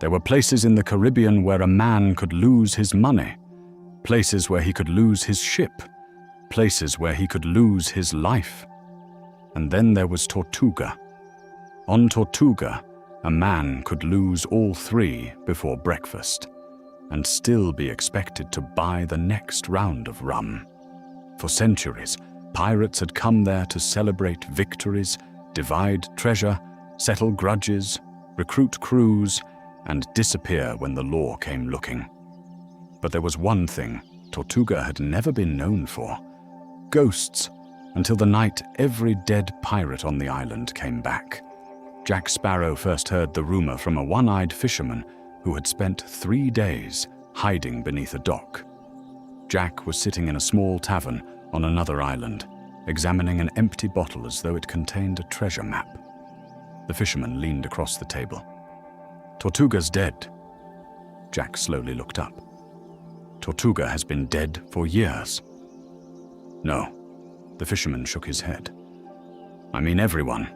There were places in the Caribbean where a man could lose his money, places where he could lose his ship, places where he could lose his life. And then there was Tortuga. On Tortuga, a man could lose all three before breakfast and still be expected to buy the next round of rum. For centuries, pirates had come there to celebrate victories, divide treasure, settle grudges, recruit crews, and disappear when the law came looking. But there was one thing Tortuga had never been known for: ghosts, until the night every dead pirate on the island came back. Jack Sparrow first heard the rumor from a one-eyed fisherman who had spent 3 days hiding beneath a dock. Jack was sitting in a small tavern on another island, examining an empty bottle as though it contained a treasure map. The fisherman leaned across the table. "Tortuga's dead." Jack slowly looked up. "Tortuga has been dead for years." "No," the fisherman shook his head. "I mean everyone."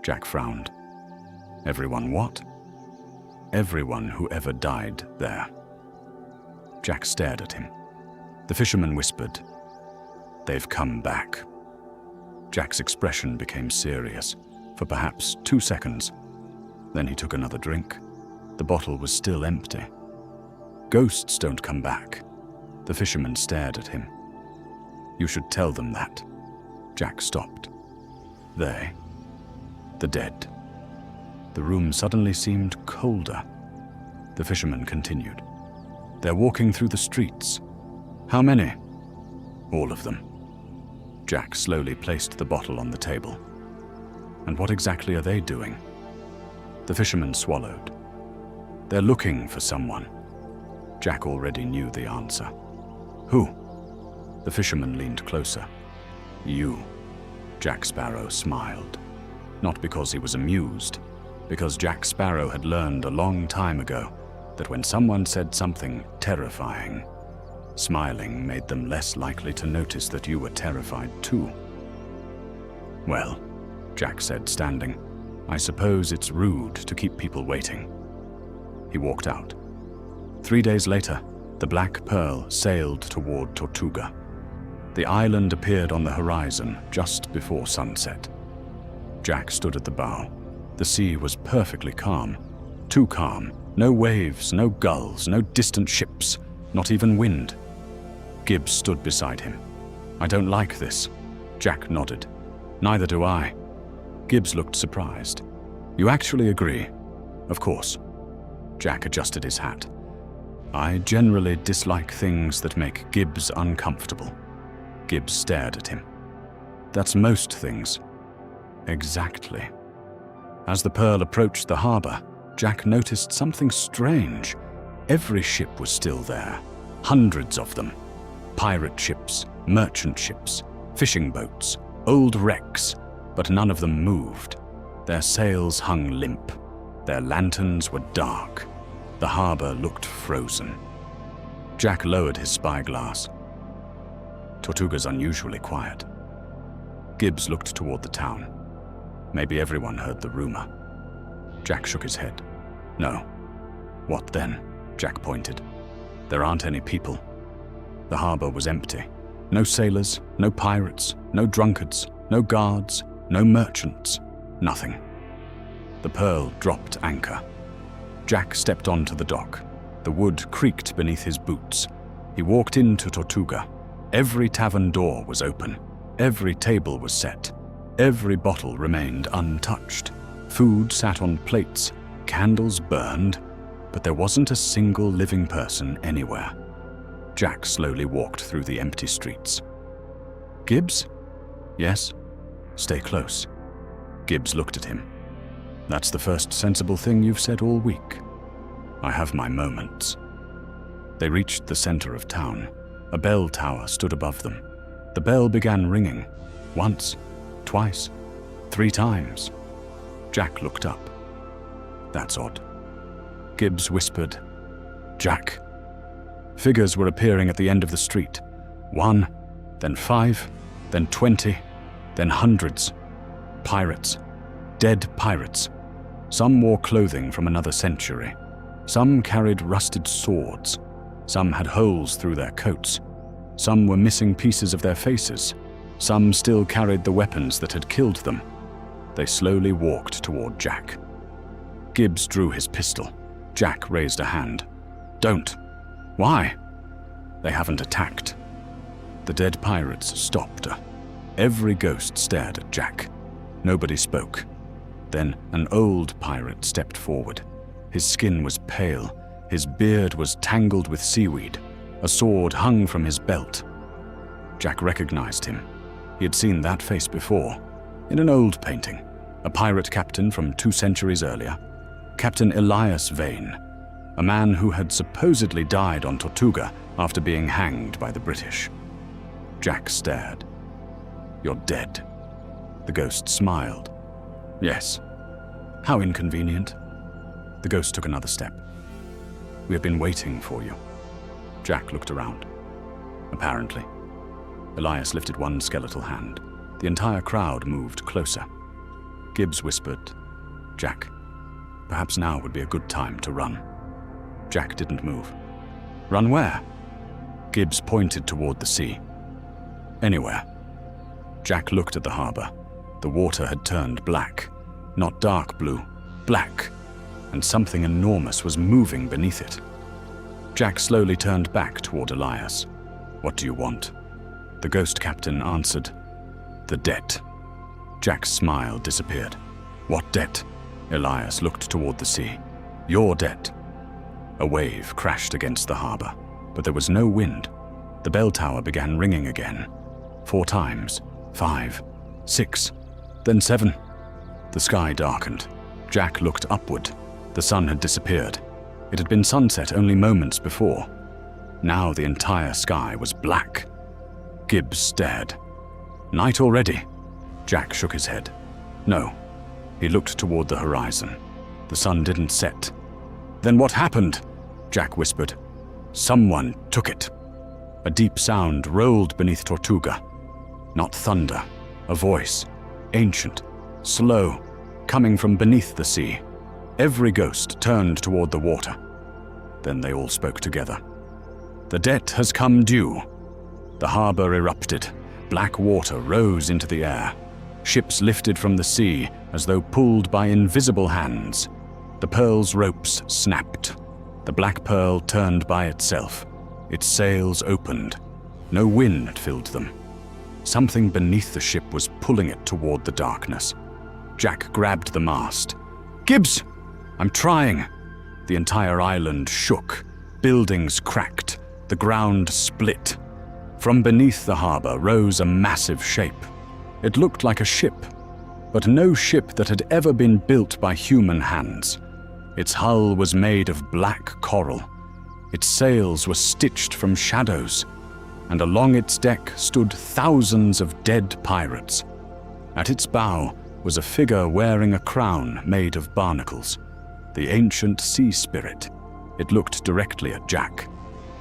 Jack frowned. "Everyone what?" "Everyone who ever died there." Jack stared at him. The fisherman whispered, "They've come back." Jack's expression became serious for perhaps 2 seconds. Then he took another drink. The bottle was still empty. "Ghosts don't come back." The fisherman stared at him. "You should tell them that." Jack stopped. "They? The dead?" The room suddenly seemed colder. The fisherman continued. "They're walking through the streets." "How many?" "All of them." Jack slowly placed the bottle on the table. "And what exactly are they doing?" The fisherman swallowed. "They're looking for someone." Jack already knew the answer. "Who?" The fisherman leaned closer. "You." Jack Sparrow smiled. Not because he was amused, because Jack Sparrow had learned a long time ago that when someone said something terrifying, smiling made them less likely to notice that you were terrified too. "Well," Jack said, standing, "I suppose it's rude to keep people waiting." He walked out. 3 days later, the Black Pearl sailed toward Tortuga. The island appeared on the horizon just before sunset. Jack stood at the bow. The sea was perfectly calm. Too calm. No waves, no gulls, no distant ships, not even wind. Gibbs stood beside him. "I don't like this." Jack nodded. "Neither do I." Gibbs looked surprised. "You actually agree?" "Of course." Jack adjusted his hat. "I generally dislike things that make Gibbs uncomfortable." Gibbs stared at him. "That's most things." "Exactly." As the Pearl approached the harbor, Jack noticed something strange. Every ship was still there. Hundreds of them. Pirate ships, merchant ships, fishing boats, old wrecks, but none of them moved. Their sails hung limp. Their lanterns were dark. The harbor looked frozen. Jack lowered his spyglass. "Tortuga's unusually quiet." Gibbs looked toward the town. Maybe everyone heard the rumor. Jack shook his head. "No." "What then?" Jack pointed. "There aren't any people." The harbor was empty. No sailors, no pirates, no drunkards, no guards, no merchants, nothing. The Pearl dropped anchor. Jack stepped onto the dock. The wood creaked beneath his boots. He walked into Tortuga. Every tavern door was open. Every table was set. Every bottle remained untouched. Food sat on plates. Candles burned. But there wasn't a single living person anywhere. Jack slowly walked through the empty streets. "Gibbs?" "Yes." "Stay close." Gibbs looked at him. "That's the first sensible thing you've said all week." "I have my moments." They reached the center of town. A bell tower stood above them. The bell began ringing. Once, twice, 3 times. Jack looked up. "That's odd." Gibbs whispered, "Jack." Figures were appearing at the end of the street. 1, then 5, then 20, then hundreds. Pirates. Dead pirates. Some wore clothing from another century. Some carried rusted swords. Some had holes through their coats. Some were missing pieces of their faces. Some still carried the weapons that had killed them. They slowly walked toward Jack. Gibbs drew his pistol. Jack raised a hand. "Don't." "Why?" "They haven't attacked." The dead pirates stopped. Every ghost stared at Jack. Nobody spoke. Then an old pirate stepped forward. His skin was pale. His beard was tangled with seaweed. A sword hung from his belt. Jack recognized him. He had seen that face before, in an old painting. A pirate captain from 2 centuries earlier. Captain Elias Vane, a man who had supposedly died on Tortuga after being hanged by the British. Jack stared. "You're dead." The ghost smiled. "Yes." "How inconvenient." The ghost took another step. "We have been waiting for you." Jack looked around. Apparently. Elias lifted one skeletal hand. The entire crowd moved closer. Gibbs whispered, "Jack, perhaps now would be a good time to run." Jack didn't move. "Run where?" Gibbs pointed toward the sea. "Anywhere." Jack looked at the harbor. The water had turned black. Not dark blue, black. And something enormous was moving beneath it. Jack slowly turned back toward Elias. "What do you want?" The ghost captain answered, "The debt." Jack's smile disappeared. "What debt?" Elias looked toward the sea. "Your debt." A wave crashed against the harbor, but there was no wind. The bell tower began ringing again. 4 times, 5, 6, then 7. The sky darkened. Jack looked upward. The sun had disappeared. It had been sunset only moments before. Now the entire sky was black. Gibbs stared. "Night already?" Jack shook his head. "No." He looked toward the horizon. The sun didn't set. "Then what happened?" Jack whispered. "Someone took it." A deep sound rolled beneath Tortuga. Not thunder, a voice, ancient, slow, coming from beneath the sea. Every ghost turned toward the water. Then they all spoke together. "The debt has come due." The harbor erupted. Black water rose into the air. Ships lifted from the sea as though pulled by invisible hands. The pearl's ropes snapped. The black pearl turned by itself. Its sails opened. No wind filled them. Something beneath the ship was pulling it toward the darkness. Jack grabbed the mast. "Gibbs! I'm trying!" The entire island shook. Buildings cracked. The ground split. From beneath the harbor rose a massive shape. It looked like a ship, but no ship that had ever been built by human hands. Its hull was made of black coral. Its sails were stitched from shadows, and along its deck stood thousands of dead pirates. At its bow was a figure wearing a crown made of barnacles, the ancient sea spirit. It looked directly at Jack.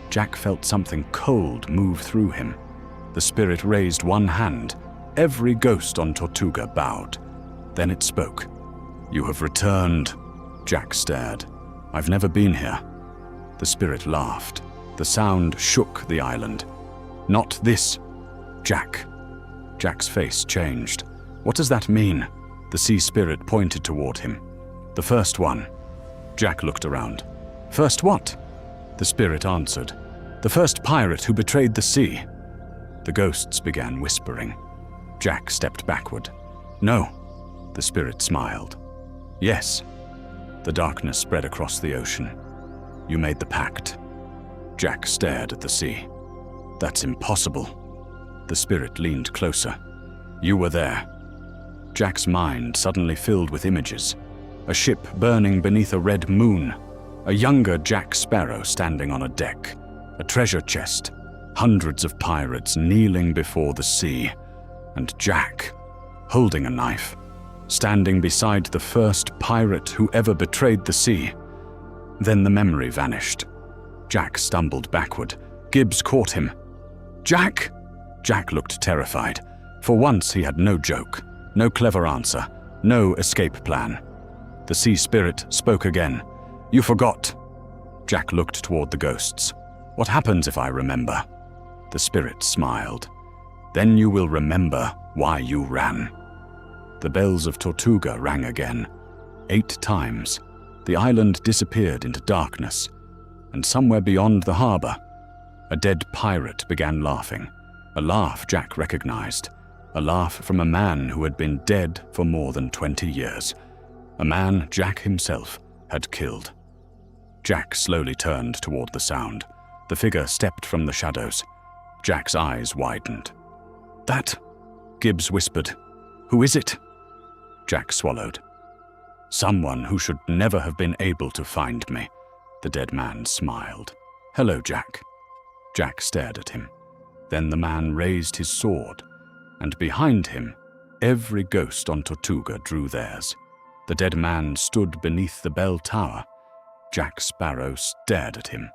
Jack felt something cold move through him. The spirit raised one hand. Every ghost on Tortuga bowed. Then it spoke. "You have returned." Jack stared. "I've never been here." The spirit laughed. The sound shook the island. "Not this, Jack." Jack's face changed. "What does that mean?" The sea spirit pointed toward him. "The first one." Jack looked around. "First what?" The spirit answered. "The first pirate who betrayed the sea." The ghosts began whispering. Jack stepped backward. "No." The spirit smiled. "Yes." The darkness spread across the ocean. "You made the pact." Jack stared at the sea. "That's impossible." The spirit leaned closer. "You were there." Jack's mind suddenly filled with images. A ship burning beneath a red moon. A younger Jack Sparrow standing on a deck. A treasure chest. Hundreds of pirates kneeling before the sea. And Jack, holding a knife, standing beside the first pirate who ever betrayed the sea. Then the memory vanished. Jack stumbled backward. Gibbs caught him. "Jack!" Jack looked terrified. For once he had no joke, no clever answer, no escape plan. The sea spirit spoke again. "You forgot." Jack looked toward the ghosts. What happens if I remember? The spirit smiled. Then you will remember why you ran. The bells of Tortuga rang again. 8 times. The island disappeared into darkness, and somewhere beyond the harbor, a dead pirate began laughing. A laugh Jack recognized. A laugh from a man who had been dead for more than 20 years. A man Jack himself had killed. Jack slowly turned toward the sound. The figure stepped from the shadows. Jack's eyes widened. "That," Gibbs whispered. "Who is it?" Jack swallowed. "Someone who should never have been able to find me." The dead man smiled. "Hello, Jack." Jack stared at him. Then the man raised his sword, and behind him, every ghost on Tortuga drew theirs. The dead man stood beneath the bell tower. Jack Sparrow stared at him.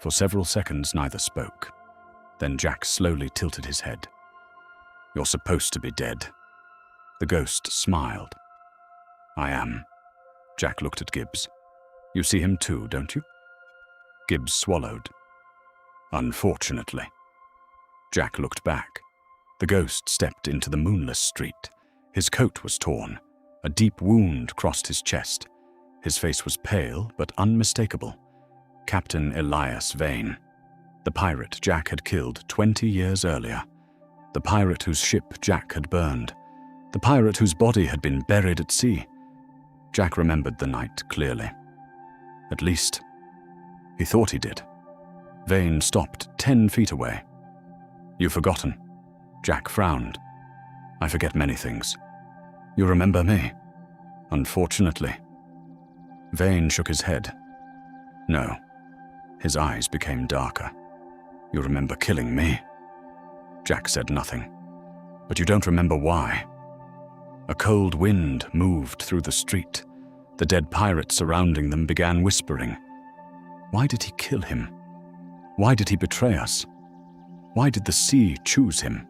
For several seconds, neither spoke. Then Jack slowly tilted his head. "You're supposed to be dead." The ghost smiled. "I am." Jack looked at Gibbs. "You see him too, don't you?" Gibbs swallowed. "Unfortunately." Jack looked back. The ghost stepped into the moonless street. His coat was torn. A deep wound crossed his chest. His face was pale but unmistakable. Captain Elias Vane. The pirate Jack had killed 20 years earlier. The pirate whose ship Jack had burned. The pirate whose body had been buried at sea. Jack remembered the night clearly. At least, he thought he did. Vane stopped 10 feet away. "You've forgotten." Jack frowned. "I forget many things." "You remember me?" "Unfortunately." Vane shook his head. "No." His eyes became darker. "You remember killing me?" Jack said nothing. "But you don't remember why." A cold wind moved through the street. The dead pirates surrounding them began whispering. Why did he kill him? Why did he betray us? Why did the sea choose him?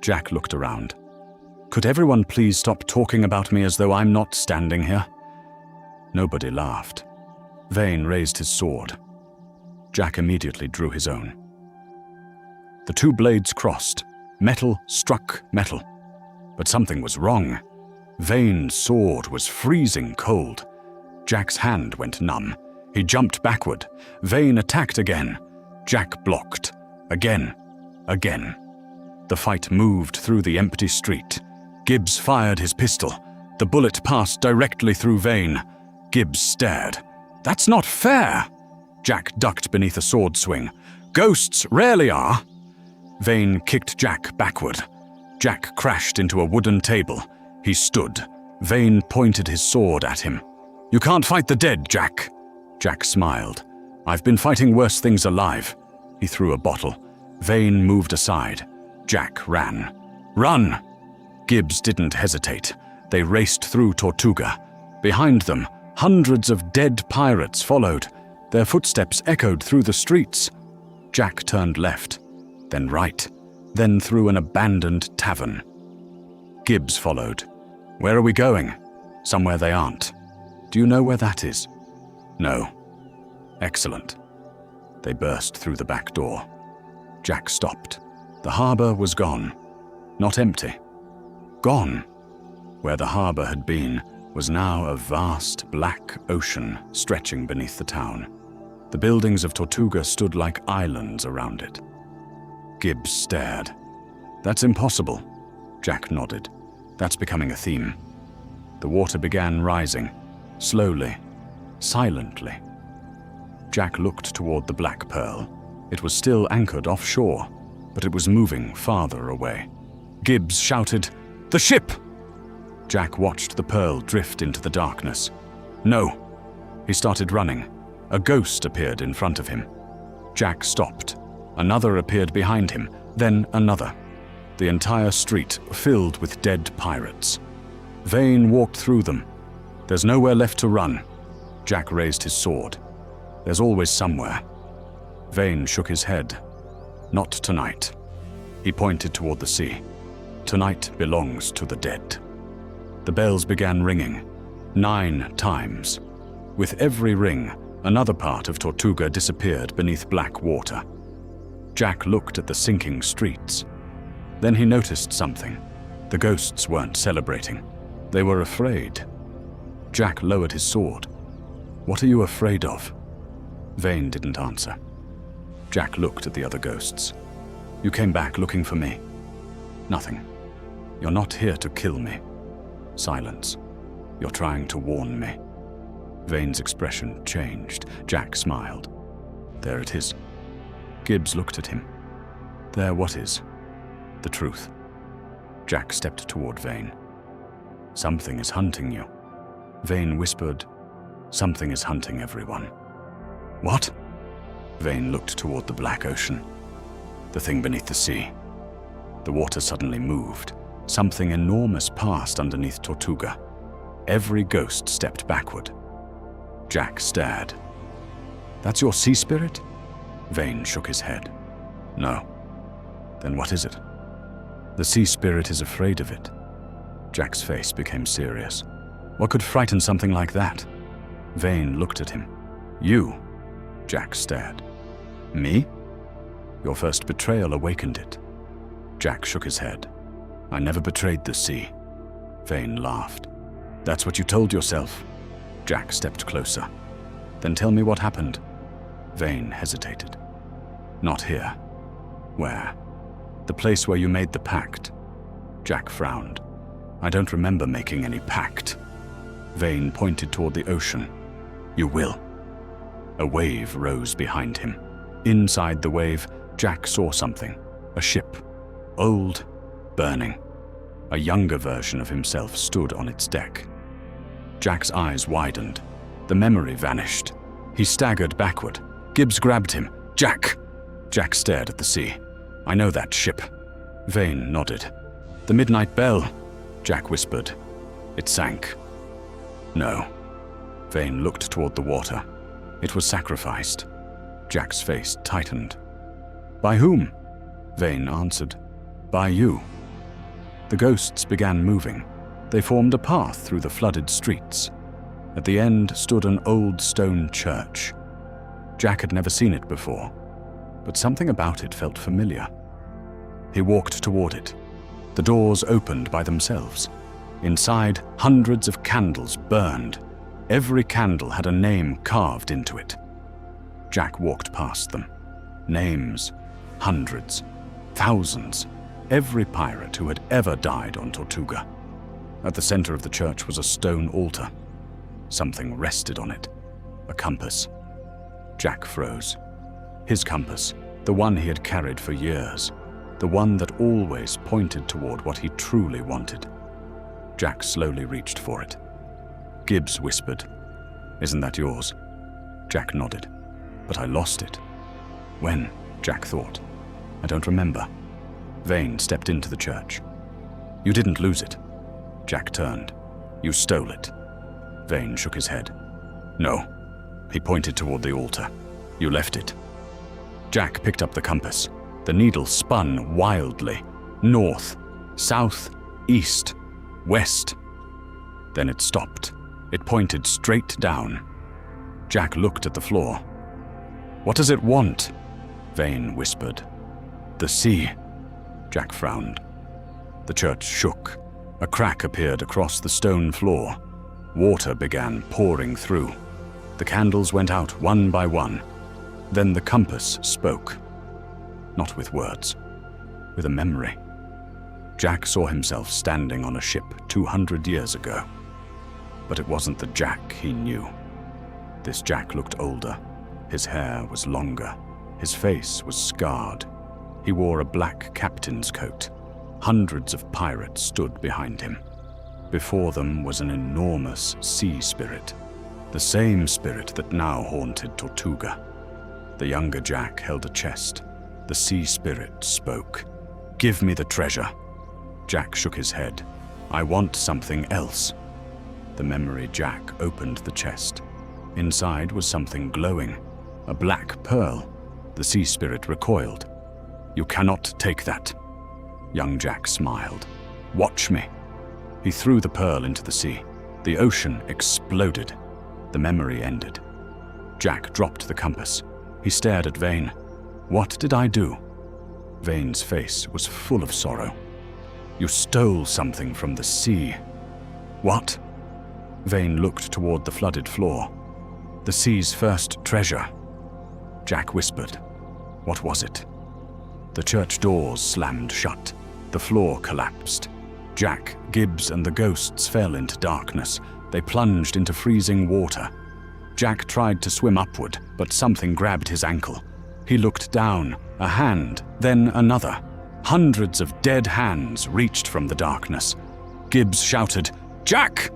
Jack looked around. "Could everyone please stop talking about me as though I'm not standing here?" Nobody laughed. Vane raised his sword. Jack immediately drew his own. The two blades crossed. Metal struck metal. But something was wrong. Vane's sword was freezing cold. Jack's hand went numb. He jumped backward. Vane attacked again. Jack blocked. Again. The fight moved through the empty street. Gibbs fired his pistol. The bullet passed directly through Vane. Gibbs stared. "That's not fair!" Jack ducked beneath a sword swing. "Ghosts rarely are." Vane kicked Jack backward. Jack crashed into a wooden table. He stood. Vane pointed his sword at him. "You can't fight the dead, Jack." Jack smiled. "I've been fighting worse things alive." He threw a bottle. Vane moved aside. Jack ran. "Run!" Gibbs didn't hesitate. They raced through Tortuga. Behind them, hundreds of dead pirates followed. Their footsteps echoed through the streets. Jack turned left, then right, then through an abandoned tavern. Gibbs followed. "Where are we going?" "Somewhere they aren't." "Do you know where that is?" "No." "Excellent." They burst through the back door. Jack stopped. The harbor was gone. Not empty. Gone. Where the harbor had been was now a vast black ocean stretching beneath the town. The buildings of Tortuga stood like islands around it. Gibbs stared. "That's impossible." Jack nodded. "That's becoming a theme." The water began rising, slowly, silently. Jack looked toward the Black Pearl. It was still anchored offshore, but it was moving farther away. Gibbs shouted, "The ship!" Jack watched the Pearl drift into the darkness. "No!" He started running. A ghost appeared in front of him. Jack stopped. Another appeared behind him, then another. The entire street filled with dead pirates. Vane walked through them. "There's nowhere left to run." Jack raised his sword. "There's always somewhere." Vane shook his head. "Not tonight." He pointed toward the sea. "Tonight belongs to the dead." The bells began ringing, 9 times. With every ring, Another part of Tortuga disappeared beneath black water. Jack looked at the sinking streets. Then he noticed something. The ghosts weren't celebrating. They were afraid. Jack lowered his sword. "What are you afraid of?" Vane didn't answer. Jack looked at the other ghosts. "You came back looking for me." "Nothing. You're not here to kill me." Silence. "You're trying to warn me." Vane's expression changed. Jack smiled. "There it is." Gibbs looked at him. "There what is?" "The truth." Jack stepped toward Vane. "Something is hunting you." Vane whispered, "Something is hunting everyone." "What?" Vane looked toward the black ocean. "The thing beneath the sea." The water suddenly moved. Something enormous passed underneath Tortuga. Every ghost stepped backward. Jack stared. "That's your sea spirit?" Vane shook his head. "No." "Then what is it?" "The sea spirit is afraid of it." Jack's face became serious. "What could frighten something like that?" Vane looked at him. "You." Jack stared. "Me?" "Your first betrayal awakened it." Jack shook his head. "I never betrayed the sea." Vane laughed. "That's what you told yourself." Jack stepped closer. "Then tell me what happened." Vane hesitated. "Not here." "Where?" "The place where you made the pact." Jack frowned. "I don't remember making any pact." Vane pointed toward the ocean. "You will." A wave rose behind him. Inside the wave, Jack saw something. A ship. Old, burning. A younger version of himself stood on its deck. Jack's eyes widened. The memory vanished. He staggered backward. Gibbs grabbed him. "Jack!" Jack stared at the sea. "I know that ship." Vane nodded. "The Midnight Bell," Jack whispered. "It sank." "No." Vane looked toward the water. "It was sacrificed." Jack's face tightened. "By whom?" Vane answered. "By you." The ghosts began moving. They formed a path through the flooded streets. At the end stood an old stone church. Jack had never seen it before, but something about it felt familiar. He walked toward it. The doors opened by themselves. Inside, hundreds of candles burned. Every candle had a name carved into it. Jack walked past them. Names. Hundreds. Thousands. Every pirate who had ever died on Tortuga. At the center of the church was a stone altar. Something rested on it. A compass. Jack froze. His compass, the one he had carried for years. The one that always pointed toward what he truly wanted. Jack slowly reached for it. Gibbs whispered, "Isn't that yours?" Jack nodded. "But I lost it." "When?" Jack thought. "I don't remember." Vane stepped into the church. "You didn't lose it." Jack turned. "You stole it." Vane shook his head. "No." He pointed toward the altar. "You left it." Jack picked up the compass. The needle spun wildly. North, south, east, west. Then it stopped. It pointed straight down. Jack looked at the floor. "What does it want?" Vane whispered. "The sea." Jack frowned. The church shook. A crack appeared across the stone floor. Water began pouring through. The candles went out one by one. Then the compass spoke. Not with words, with a memory. Jack saw himself standing on a ship 200 years ago. But it wasn't the Jack he knew. This Jack looked older. His hair was longer. His face was scarred. He wore a black captain's coat. Hundreds of pirates stood behind him. Before them was an enormous sea spirit, the same spirit that now haunted Tortuga. The younger Jack held a chest. The sea spirit spoke. "Give me the treasure." Jack shook his head. "I want something else." The memory Jack opened the chest. Inside was something glowing, a black pearl. The sea spirit recoiled. "You cannot take that." Young Jack smiled. "Watch me." He threw the pearl into the sea. The ocean exploded. The memory ended. Jack dropped the compass. He stared at Vane. What did I do? Vane's face was full of sorrow. You stole something from the sea. What? Vane looked toward the flooded floor. The sea's first treasure. Jack whispered. What was it? The church doors slammed shut. The floor collapsed. Jack, Gibbs, and the ghosts fell into darkness. They plunged into freezing water. Jack tried to swim upward, but something grabbed his ankle. He looked down, a hand, then another. Hundreds of dead hands reached from the darkness. Gibbs shouted, "Jack!"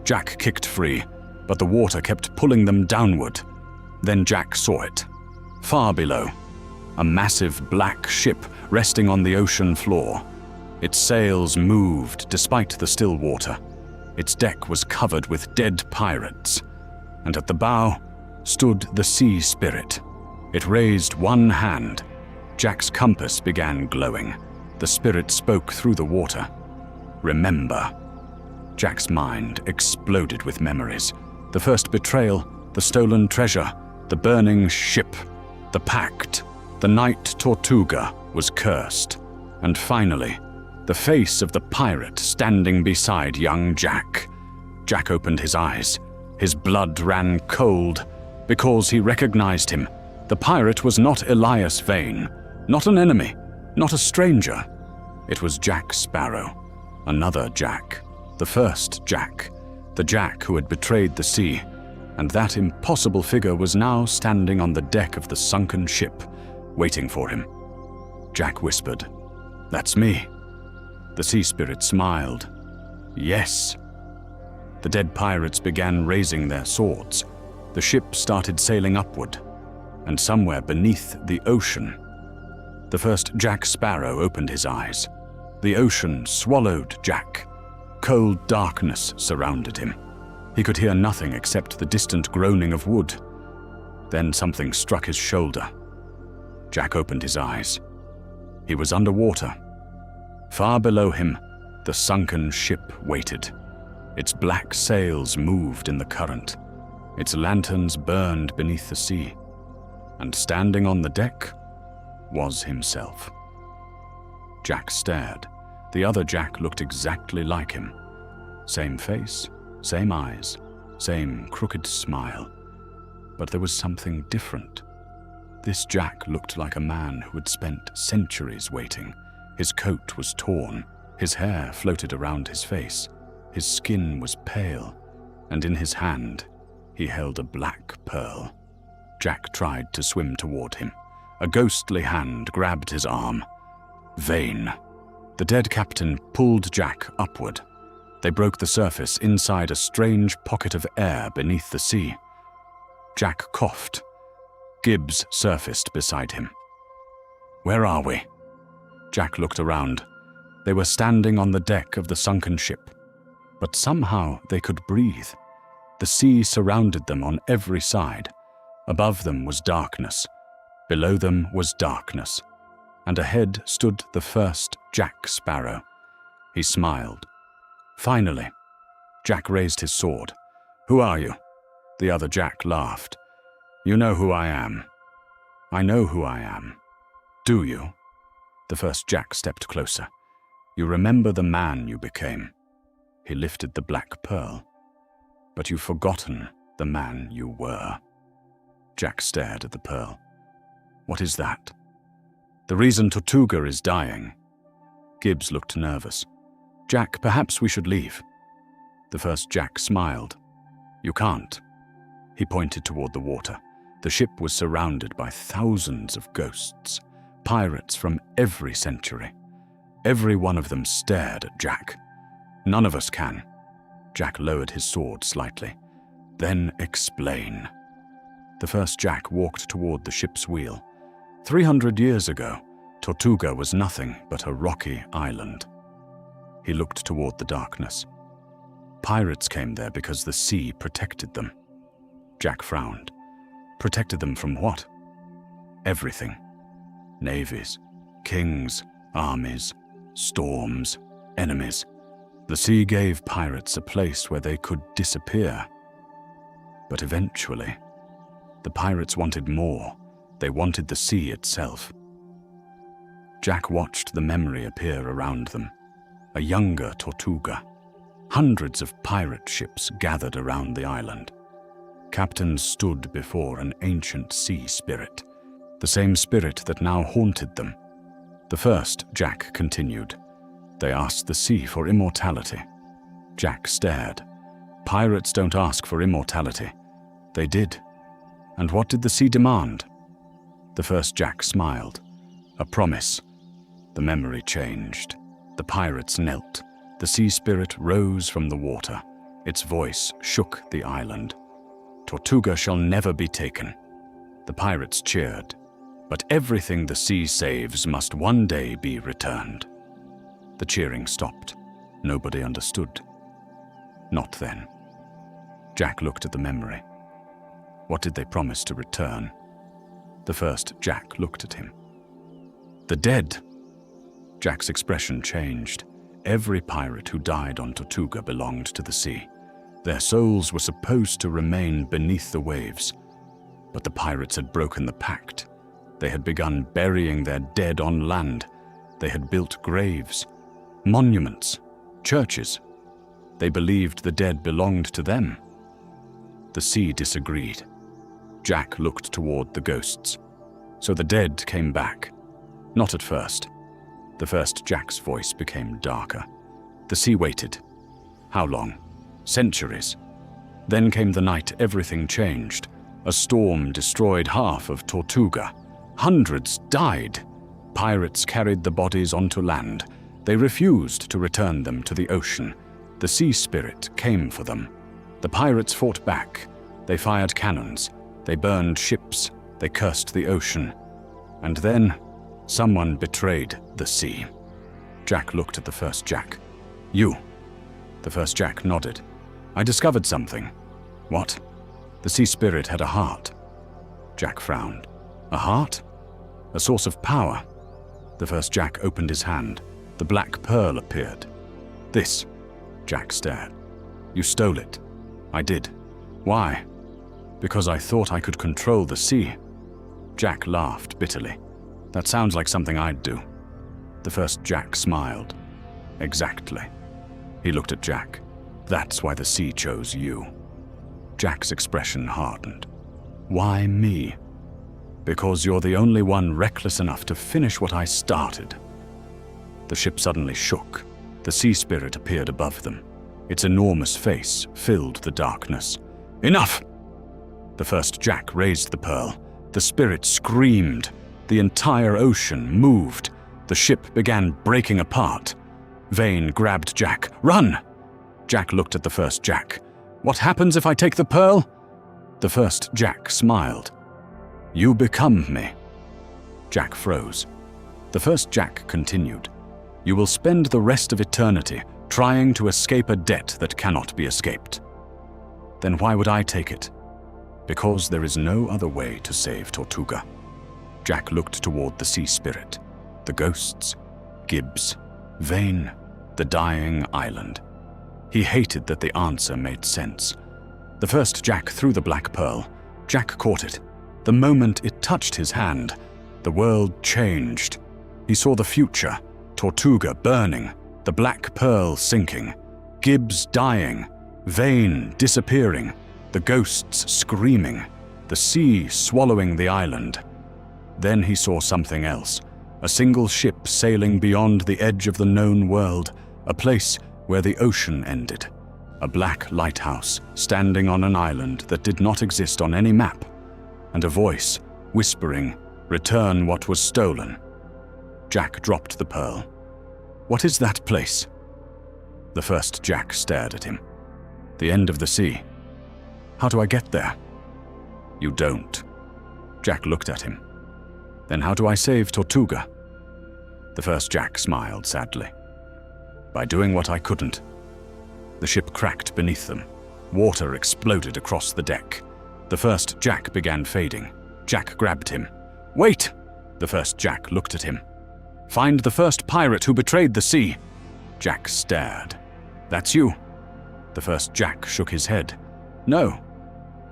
Jack kicked free, but the water kept pulling them downward. Then Jack saw it. Far below, a massive black ship resting on the ocean floor. Its sails moved despite the still water. Its deck was covered with dead pirates. And at the bow stood the sea spirit. It raised one hand. Jack's compass began glowing. The spirit spoke through the water. Remember. Jack's mind exploded with memories. The first betrayal, the stolen treasure, the burning ship, the pact. The night Tortuga was cursed. And finally, the face of the pirate standing beside young Jack. Jack opened his eyes. His blood ran cold because he recognized him. The pirate was not Elias Vane, not an enemy, not a stranger. It was Jack Sparrow, another Jack, the first Jack, the Jack who had betrayed the sea, and that impossible figure was now standing on the deck of the sunken ship, waiting for him. Jack whispered, "That's me." The sea spirit smiled. "Yes." The dead pirates began raising their swords. The ship started sailing upward, and somewhere beneath the ocean, the first Jack Sparrow opened his eyes. The ocean swallowed Jack. Cold darkness surrounded him. He could hear nothing except the distant groaning of wood. Then something struck his shoulder. Jack opened his eyes. He was underwater. Far below him, the sunken ship waited. Its black sails moved in the current. Its lanterns burned beneath the sea. And standing on the deck was himself. Jack stared. The other Jack looked exactly like him. Same face, same eyes, same crooked smile. But there was something different. This Jack looked like a man who had spent centuries waiting. His coat was torn. His hair floated around his face. His skin was pale, and in his hand he held a black pearl. Jack tried to swim toward him. A ghostly hand grabbed his arm. Vane. The dead captain pulled Jack upward. They broke the surface inside a strange pocket of air beneath the sea. Jack coughed. Gibbs surfaced beside him. "Where are we?" Jack looked around. They were standing on the deck of the sunken ship. But somehow they could breathe. The sea surrounded them on every side. Above them was darkness. Below them was darkness. And ahead stood the first Jack Sparrow. He smiled. Finally, Jack raised his sword. "Who are you?" The other Jack laughed. "You know who I am." "I know who I am." "Do you?" The first Jack stepped closer. "You remember the man you became." He lifted the black pearl. "But you've forgotten the man you were." Jack stared at the pearl. "What is that?" "The reason Tortuga is dying." Gibbs looked nervous. "Jack, perhaps we should leave." The first Jack smiled. "You can't." He pointed toward the water. The ship was surrounded by thousands of ghosts, pirates from every century. Every one of them stared at Jack. "None of us can." Jack lowered his sword slightly. "Then explain." The first Jack walked toward the ship's wheel. 300 years ago, Tortuga was nothing but a rocky island. He looked toward the darkness. Pirates came there because the sea protected them. Jack frowned. Protected them from what? Everything. Navies, kings, armies, storms, enemies. The sea gave pirates a place where they could disappear. But eventually, The pirates wanted more. They wanted the sea itself. Jack watched the memory appear around them. A younger Tortuga. Hundreds of pirate ships gathered around the island. Captains stood before an ancient sea spirit, the same spirit that now haunted them. The first, Jack continued. They asked the sea for immortality. Jack stared. Pirates don't ask for immortality. They did. And what did the sea demand? The first Jack smiled. A promise. The memory changed. The pirates knelt. The sea spirit rose from the water. Its voice shook the island. Tortuga shall never be taken. The pirates cheered. But everything the sea saves must one day be returned. The cheering stopped. Nobody understood. Not then. Jack looked at the memory. What did they promise to return? The first Jack looked at him. The dead. Jack's expression changed. Every pirate who died on Tortuga belonged to the sea. Their souls were supposed to remain beneath the waves. But the pirates had broken the pact. They had begun burying their dead on land. They had built graves, monuments, churches. They believed the dead belonged to them. The sea disagreed. Jack looked toward the ghosts. So the dead came back. Not at first. The first Jack's voice became darker. The sea waited. How long? Centuries. Then came the night everything changed. A storm destroyed half of Tortuga. Hundreds died. Pirates carried the bodies onto land. They refused to return them to the ocean. The sea spirit came for them. The pirates fought back. They fired cannons. They burned ships. They cursed the ocean. And then, someone betrayed the sea. Jack looked at the first Jack. You. The first Jack nodded. I discovered something. What? The sea spirit had a heart. Jack frowned. A heart? A source of power. The first Jack opened his hand. The black pearl appeared. This. Jack stared. You stole it. I did. Why? Because I thought I could control the sea. Jack laughed bitterly. That sounds like something I'd do. The first Jack smiled. Exactly. He looked at Jack. That's why the sea chose you. Jack's expression hardened. Why me? Because you're the only one reckless enough to finish what I started. The ship suddenly shook. The sea spirit appeared above them. Its enormous face filled the darkness. Enough! The first Jack raised the pearl. The spirit screamed. The entire ocean moved. The ship began breaking apart. Vane grabbed Jack. Run! Jack looked at the first Jack. What happens if I take the pearl? The first Jack smiled. You become me. Jack froze. The first Jack continued. You will spend the rest of eternity trying to escape a debt that cannot be escaped. Then why would I take it? Because there is no other way to save Tortuga. Jack looked toward the sea spirit, the ghosts, Gibbs, Vane, the dying island. He hated that the answer made sense. The first Jack threw the black pearl. Jack caught it. The moment it touched his hand, the world changed. He saw the future, Tortuga burning, the black pearl sinking, Gibbs dying, Vane disappearing, the ghosts screaming, the sea swallowing the island. Then he saw something else, a single ship sailing beyond the edge of the known world, a place where the ocean ended, a black lighthouse standing on an island that did not exist on any map, and a voice whispering, "Return what was stolen." Jack dropped the pearl. What is that place? The first Jack stared at him. The end of the sea. How do I get there? You don't. Jack looked at him. Then how do I save Tortuga? The first Jack smiled sadly. By doing what I couldn't. The ship cracked beneath them. Water exploded across the deck. The first Jack began fading. Jack grabbed him. Wait! The first Jack looked at him. Find the first pirate who betrayed the sea. Jack stared. That's you. The first Jack shook his head. No.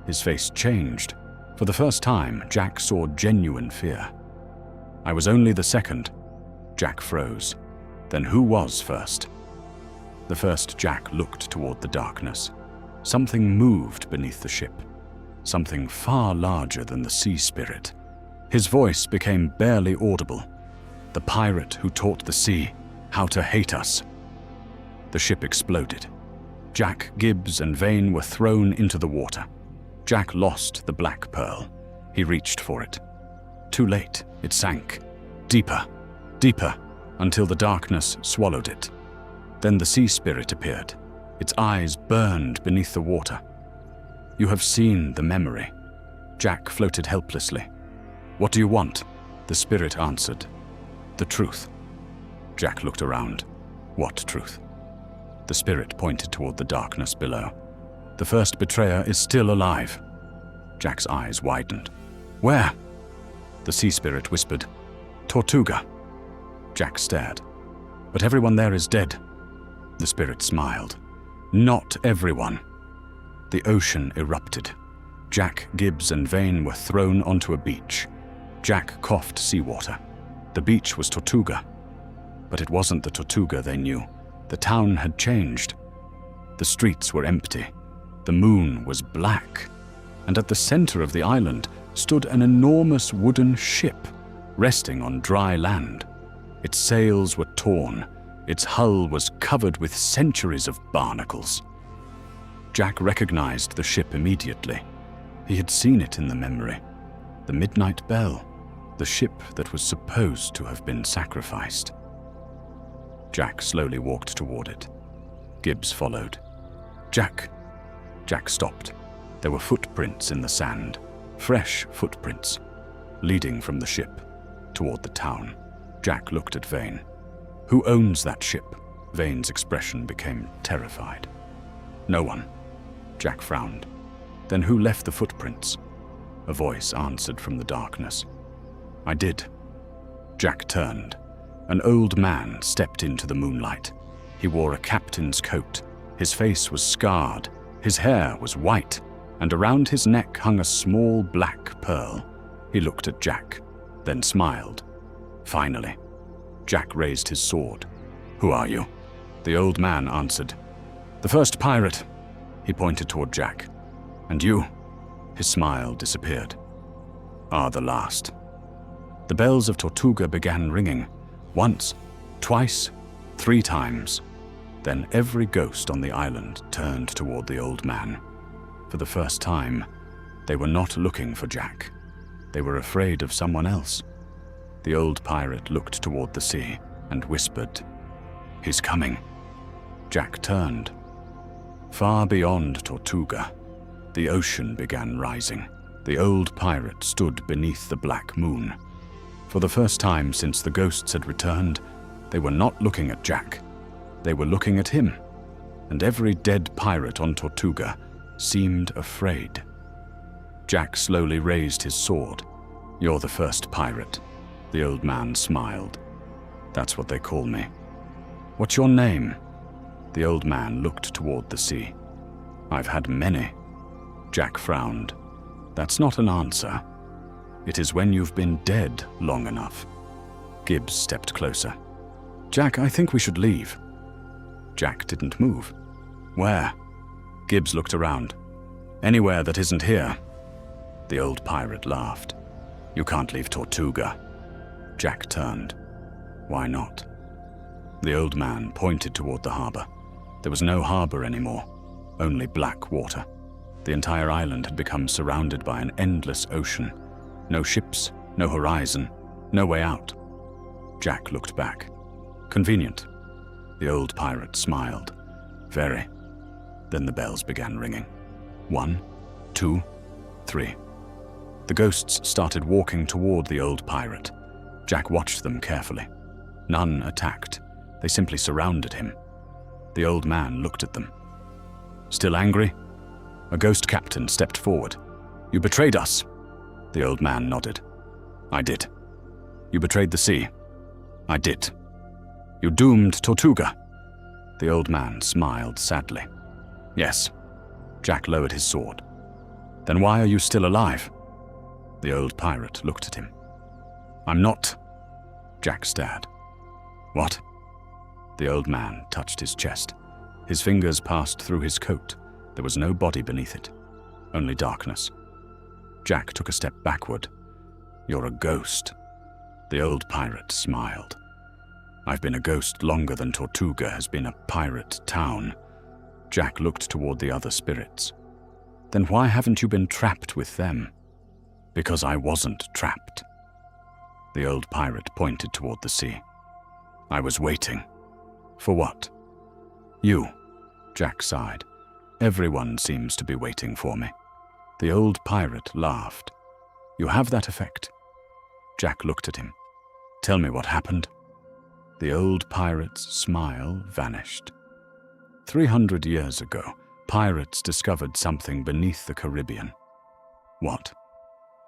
His face changed. For the first time, Jack saw genuine fear. I was only the second. Jack froze. Then who was first? The first Jack looked toward the darkness. Something moved beneath the ship. Something far larger than the sea spirit. His voice became barely audible. The pirate who taught the sea how to hate us. The ship exploded. Jack, Gibbs, and Vane were thrown into the water. Jack lost the black pearl. He reached for it. Too late, it sank. Deeper, deeper, until the darkness swallowed it. Then the sea spirit appeared. Its eyes burned beneath the water. You have seen the memory. Jack floated helplessly. What do you want? The spirit answered. The truth. Jack looked around. What truth? The spirit pointed toward the darkness below. The first betrayer is still alive. Jack's eyes widened. Where? The sea spirit whispered. Tortuga. Jack stared. But everyone there is dead. The spirit smiled. Not everyone. The ocean erupted. Jack, Gibbs, and Vane were thrown onto a beach. Jack coughed seawater. The beach was Tortuga. But it wasn't the Tortuga they knew. The town had changed. The streets were empty. The moon was black. And at the center of the island stood an enormous wooden ship, resting on dry land. Its sails were torn. Its hull was covered with centuries of barnacles. Jack recognized the ship immediately. He had seen it in the memory. The Midnight Bell, the ship that was supposed to have been sacrificed. Jack slowly walked toward it. Gibbs followed. Jack! Jack stopped. There were footprints in the sand, fresh footprints, leading from the ship toward the town. Jack looked at Vane. Who owns that ship? Vane's expression became terrified. No one. Jack frowned. Then who left the footprints? A voice answered from the darkness. I did. Jack turned. An old man stepped into the moonlight. He wore a captain's coat. His face was scarred. His hair was white, and around his neck hung a small black pearl. He looked at Jack, then smiled. Finally, Jack raised his sword. Who are you? The old man answered. The first pirate. He pointed toward Jack. And you? His smile disappeared. Are the last. The bells of Tortuga began ringing. Once, twice, 3 times. Then every ghost on the island turned toward the old man. For the first time, they were not looking for Jack. They were afraid of someone else. The old pirate looked toward the sea and whispered, He's coming. Jack turned. Far beyond Tortuga, the ocean began rising. The old pirate stood beneath the black moon. For the first time since the ghosts had returned, they were not looking at Jack. They were looking at him, and every dead pirate on Tortuga seemed afraid. Jack slowly raised his sword. You're the first pirate. The old man smiled. That's what they call me. What's your name? The old man looked toward the sea. I've had many. Jack frowned. That's not an answer. It is when you've been dead long enough. Gibbs stepped closer. Jack, I think we should leave. Jack didn't move. Where? Gibbs looked around. Anywhere that isn't here. The old pirate laughed. You can't leave Tortuga. Jack turned. Why not? The old man pointed toward the harbor. There was no harbor anymore, only black water. The entire island had become surrounded by an endless ocean. No ships, no horizon, no way out. Jack looked back. Convenient. The old pirate smiled. Very. Then the bells began ringing. 1, 2, 3. The ghosts started walking toward the old pirate. Jack watched them carefully. None attacked. They simply surrounded him. The old man looked at them. Still angry? A ghost captain stepped forward. You betrayed us. The old man nodded. I did. You betrayed the sea. I did. You doomed Tortuga. The old man smiled sadly. Yes. Jack lowered his sword. Then why are you still alive? The old pirate looked at him. "I'm not." Jack stared. "What?" The old man touched his chest. His fingers passed through his coat. There was no body beneath it, only darkness. Jack took a step backward. "You're a ghost." The old pirate smiled. "I've been a ghost longer than Tortuga has been a pirate town." Jack looked toward the other spirits. "Then why haven't you been trapped with them?" "Because I wasn't trapped." The old pirate pointed toward the sea. "I was waiting." "For what?" "You." Jack sighed. "Everyone seems to be waiting for me." The old pirate laughed. "You have that effect." Jack looked at him. "Tell me what happened." The old pirate's smile vanished. 300 years ago, pirates discovered something beneath the Caribbean. What?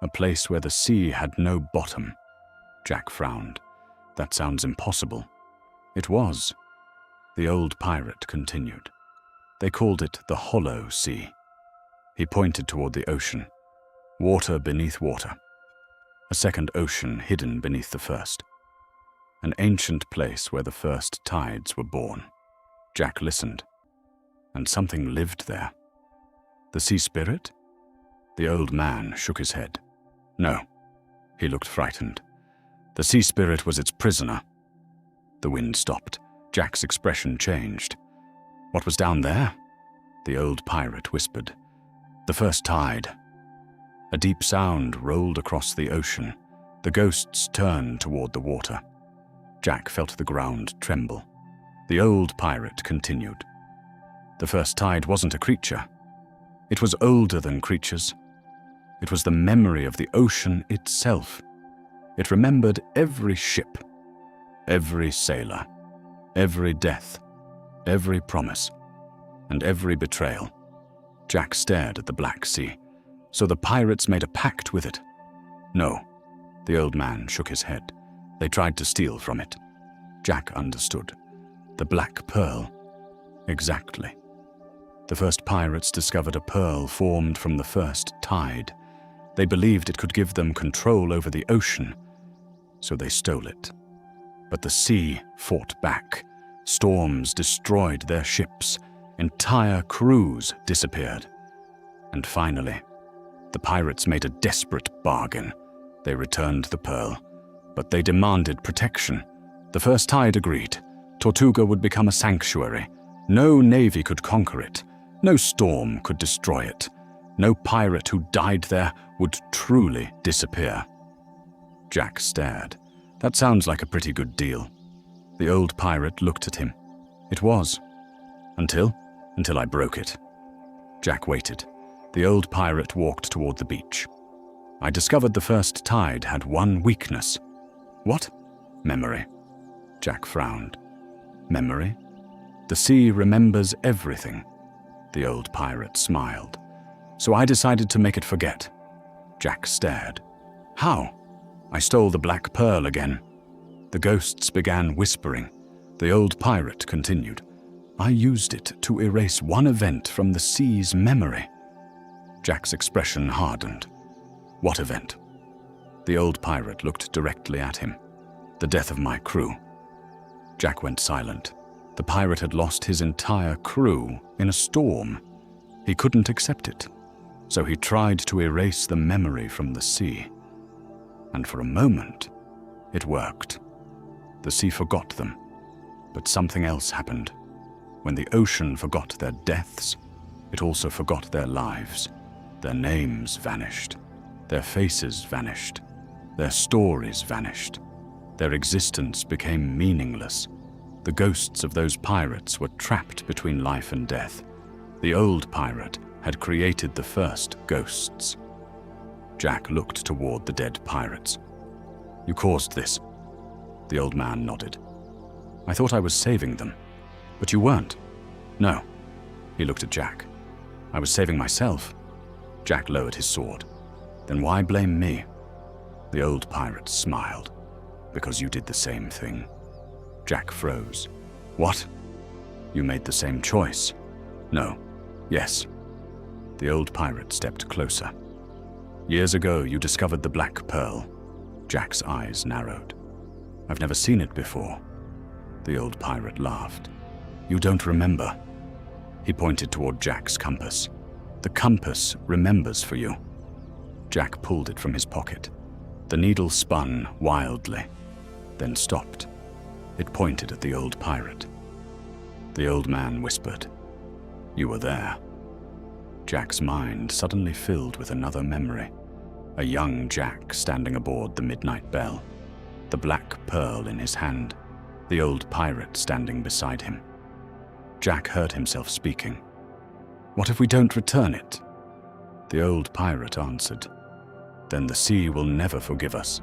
A place where the sea had no bottom. Jack frowned. "That sounds impossible." "It was." The old pirate continued. "They called it the Hollow Sea." He pointed toward the ocean. Water beneath water. A second ocean hidden beneath the first. An ancient place where the first tides were born. Jack listened. And something lived there. The sea spirit? The old man shook his head. "No." He looked frightened. "The sea spirit was its prisoner." The wind stopped. Jack's expression changed. "What was down there?" The old pirate whispered. "The first tide." A deep sound rolled across the ocean. The ghosts turned toward the water. Jack felt the ground tremble. The old pirate continued. "The first tide wasn't a creature. It was older than creatures. It was the memory of the ocean itself. It remembered every ship, every sailor, every death, every promise, and every betrayal." Jack stared at the Black Sea. "So the pirates made a pact with it?" "No." The old man shook his head. "They tried to steal from it." Jack understood. "The Black Pearl." "Exactly." The first pirates discovered a pearl formed from the first tide. They believed it could give them control over the ocean, so they stole it. But the sea fought back. Storms destroyed their ships. Entire crews disappeared. And finally, the pirates made a desperate bargain. They returned the pearl, but they demanded protection. The first tide agreed. Tortuga would become a sanctuary. No navy could conquer it. No storm could destroy it. No pirate who died there would truly disappear. Jack stared. "That sounds like a pretty good deal." The old pirate looked at him. "It was. Until I broke it." Jack waited. The old pirate walked toward the beach. "I discovered the first tide had one weakness." "What?" "Memory." Jack frowned. "Memory? The sea remembers everything." The old pirate smiled. "So I decided to make it forget." Jack stared. "How?" "I stole the Black Pearl again." The ghosts began whispering. The old pirate continued. "I used it to erase one event from the sea's memory." Jack's expression hardened. "What event?" The old pirate looked directly at him. "The death of my crew." Jack went silent. The pirate had lost his entire crew in a storm. He couldn't accept it, so he tried to erase the memory from the sea. And for a moment, it worked. The sea forgot them, but something else happened. When the ocean forgot their deaths, it also forgot their lives. Their names vanished. Their faces vanished. Their stories vanished. Their existence became meaningless. The ghosts of those pirates were trapped between life and death. The old pirate had created the first ghosts. Jack looked toward the dead pirates. "You caused this?" The old man nodded. "I thought I was saving them, but you weren't." "No." He looked at Jack. "I was saving myself." Jack lowered his sword. "Then why blame me?" The old pirate smiled. "Because you did the same thing." Jack froze. "What?" "You made the same choice." "No." "Yes." The old pirate stepped closer. Years ago, you discovered the Black Pearl. Jack's eyes narrowed. I've never seen it before. The old pirate laughed. You don't remember. He pointed toward Jack's compass. The compass remembers for you. Jack pulled it from his pocket. The needle spun wildly, then stopped. It pointed at the old pirate. The old man whispered, "You were there." Jack's mind suddenly filled with another memory. A young Jack standing aboard the Midnight Bell, the Black Pearl in his hand, the old pirate standing beside him. Jack heard himself speaking. "What if we don't return it?" The old pirate answered, "Then the sea will never forgive us."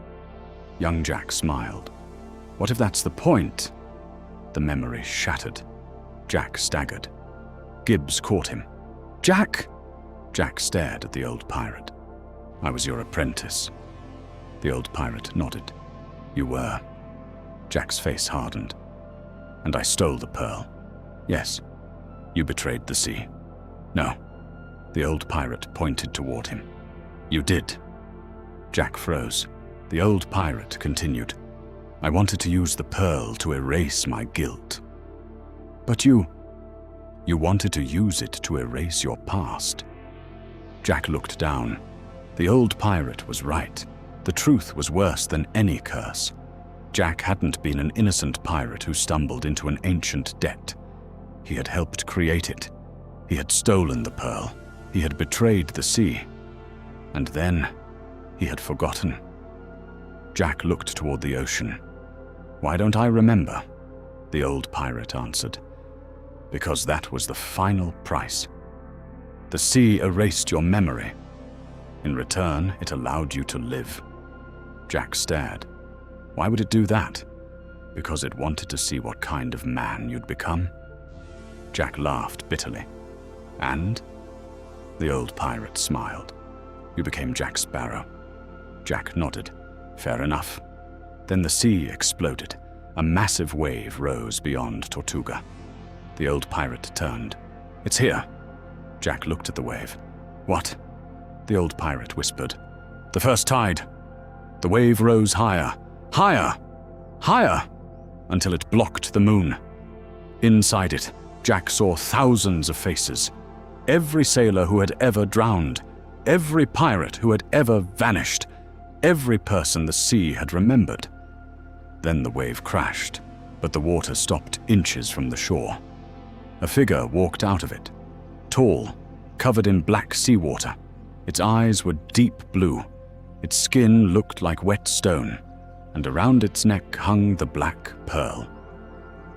Young Jack smiled. "What if that's the point?" The memory shattered. Jack staggered. Gibbs caught him. "Jack!" Jack stared at the old pirate. "I was your apprentice." The old pirate nodded. "You were." Jack's face hardened. "And I stole the pearl." "Yes." "You betrayed the sea." "No." The old pirate pointed toward him. "You did." Jack froze. The old pirate continued. "I wanted to use the pearl to erase my guilt." "But you wanted to use it to erase your past." Jack looked down. The old pirate was right. The truth was worse than any curse. Jack hadn't been an innocent pirate who stumbled into an ancient debt. He had helped create it. He had stolen the pearl. He had betrayed the sea. And then he had forgotten. Jack looked toward the ocean. "Why don't I remember?" The old pirate answered. "Because that was the final price. The sea erased your memory. In return, it allowed you to live." Jack stared. "Why would it do that?" "Because it wanted to see what kind of man you'd become." Jack laughed bitterly. "And?" The old pirate smiled. "You became Jack Sparrow." Jack nodded. "Fair enough." Then the sea exploded. A massive wave rose beyond Tortuga. The old pirate turned. "It's here." Jack looked at the wave. "What?" The old pirate whispered. "The first tide." The wave rose higher, higher, higher, until it blocked the moon. Inside it, Jack saw thousands of faces. Every sailor who had ever drowned, every pirate who had ever vanished, every person the sea had remembered. Then the wave crashed, but the water stopped inches from the shore. A figure walked out of it, tall, covered in black seawater. Its eyes were deep blue. Its skin looked like wet stone, and around its neck hung the black pearl.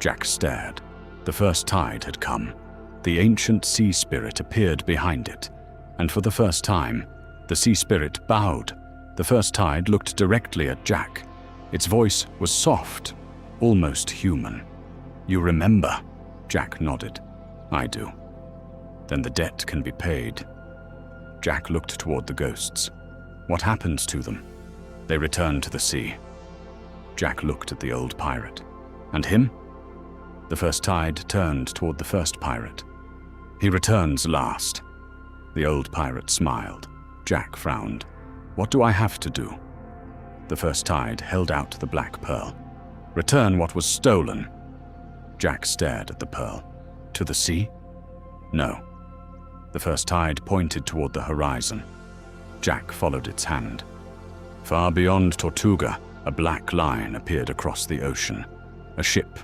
Jack stared. The first tide had come. The ancient sea spirit appeared behind it, and for the first time, the sea spirit bowed. The first tide looked directly at Jack. Its voice was soft, almost human. "You remember?" Jack nodded. "I do." "Then the debt can be paid." Jack looked toward the ghosts. "What happens to them?" "They return to the sea." Jack looked at the old pirate. "And him?" The first tide turned toward the first pirate. "He returns last." The old pirate smiled. Jack frowned. "What do I have to do?" The first tide held out the black pearl. "Return what was stolen." Jack stared at the pearl. "To the sea?" "No." The first tide pointed toward the horizon. Jack followed its hand. Far beyond Tortuga, a black line appeared across the ocean. A ship,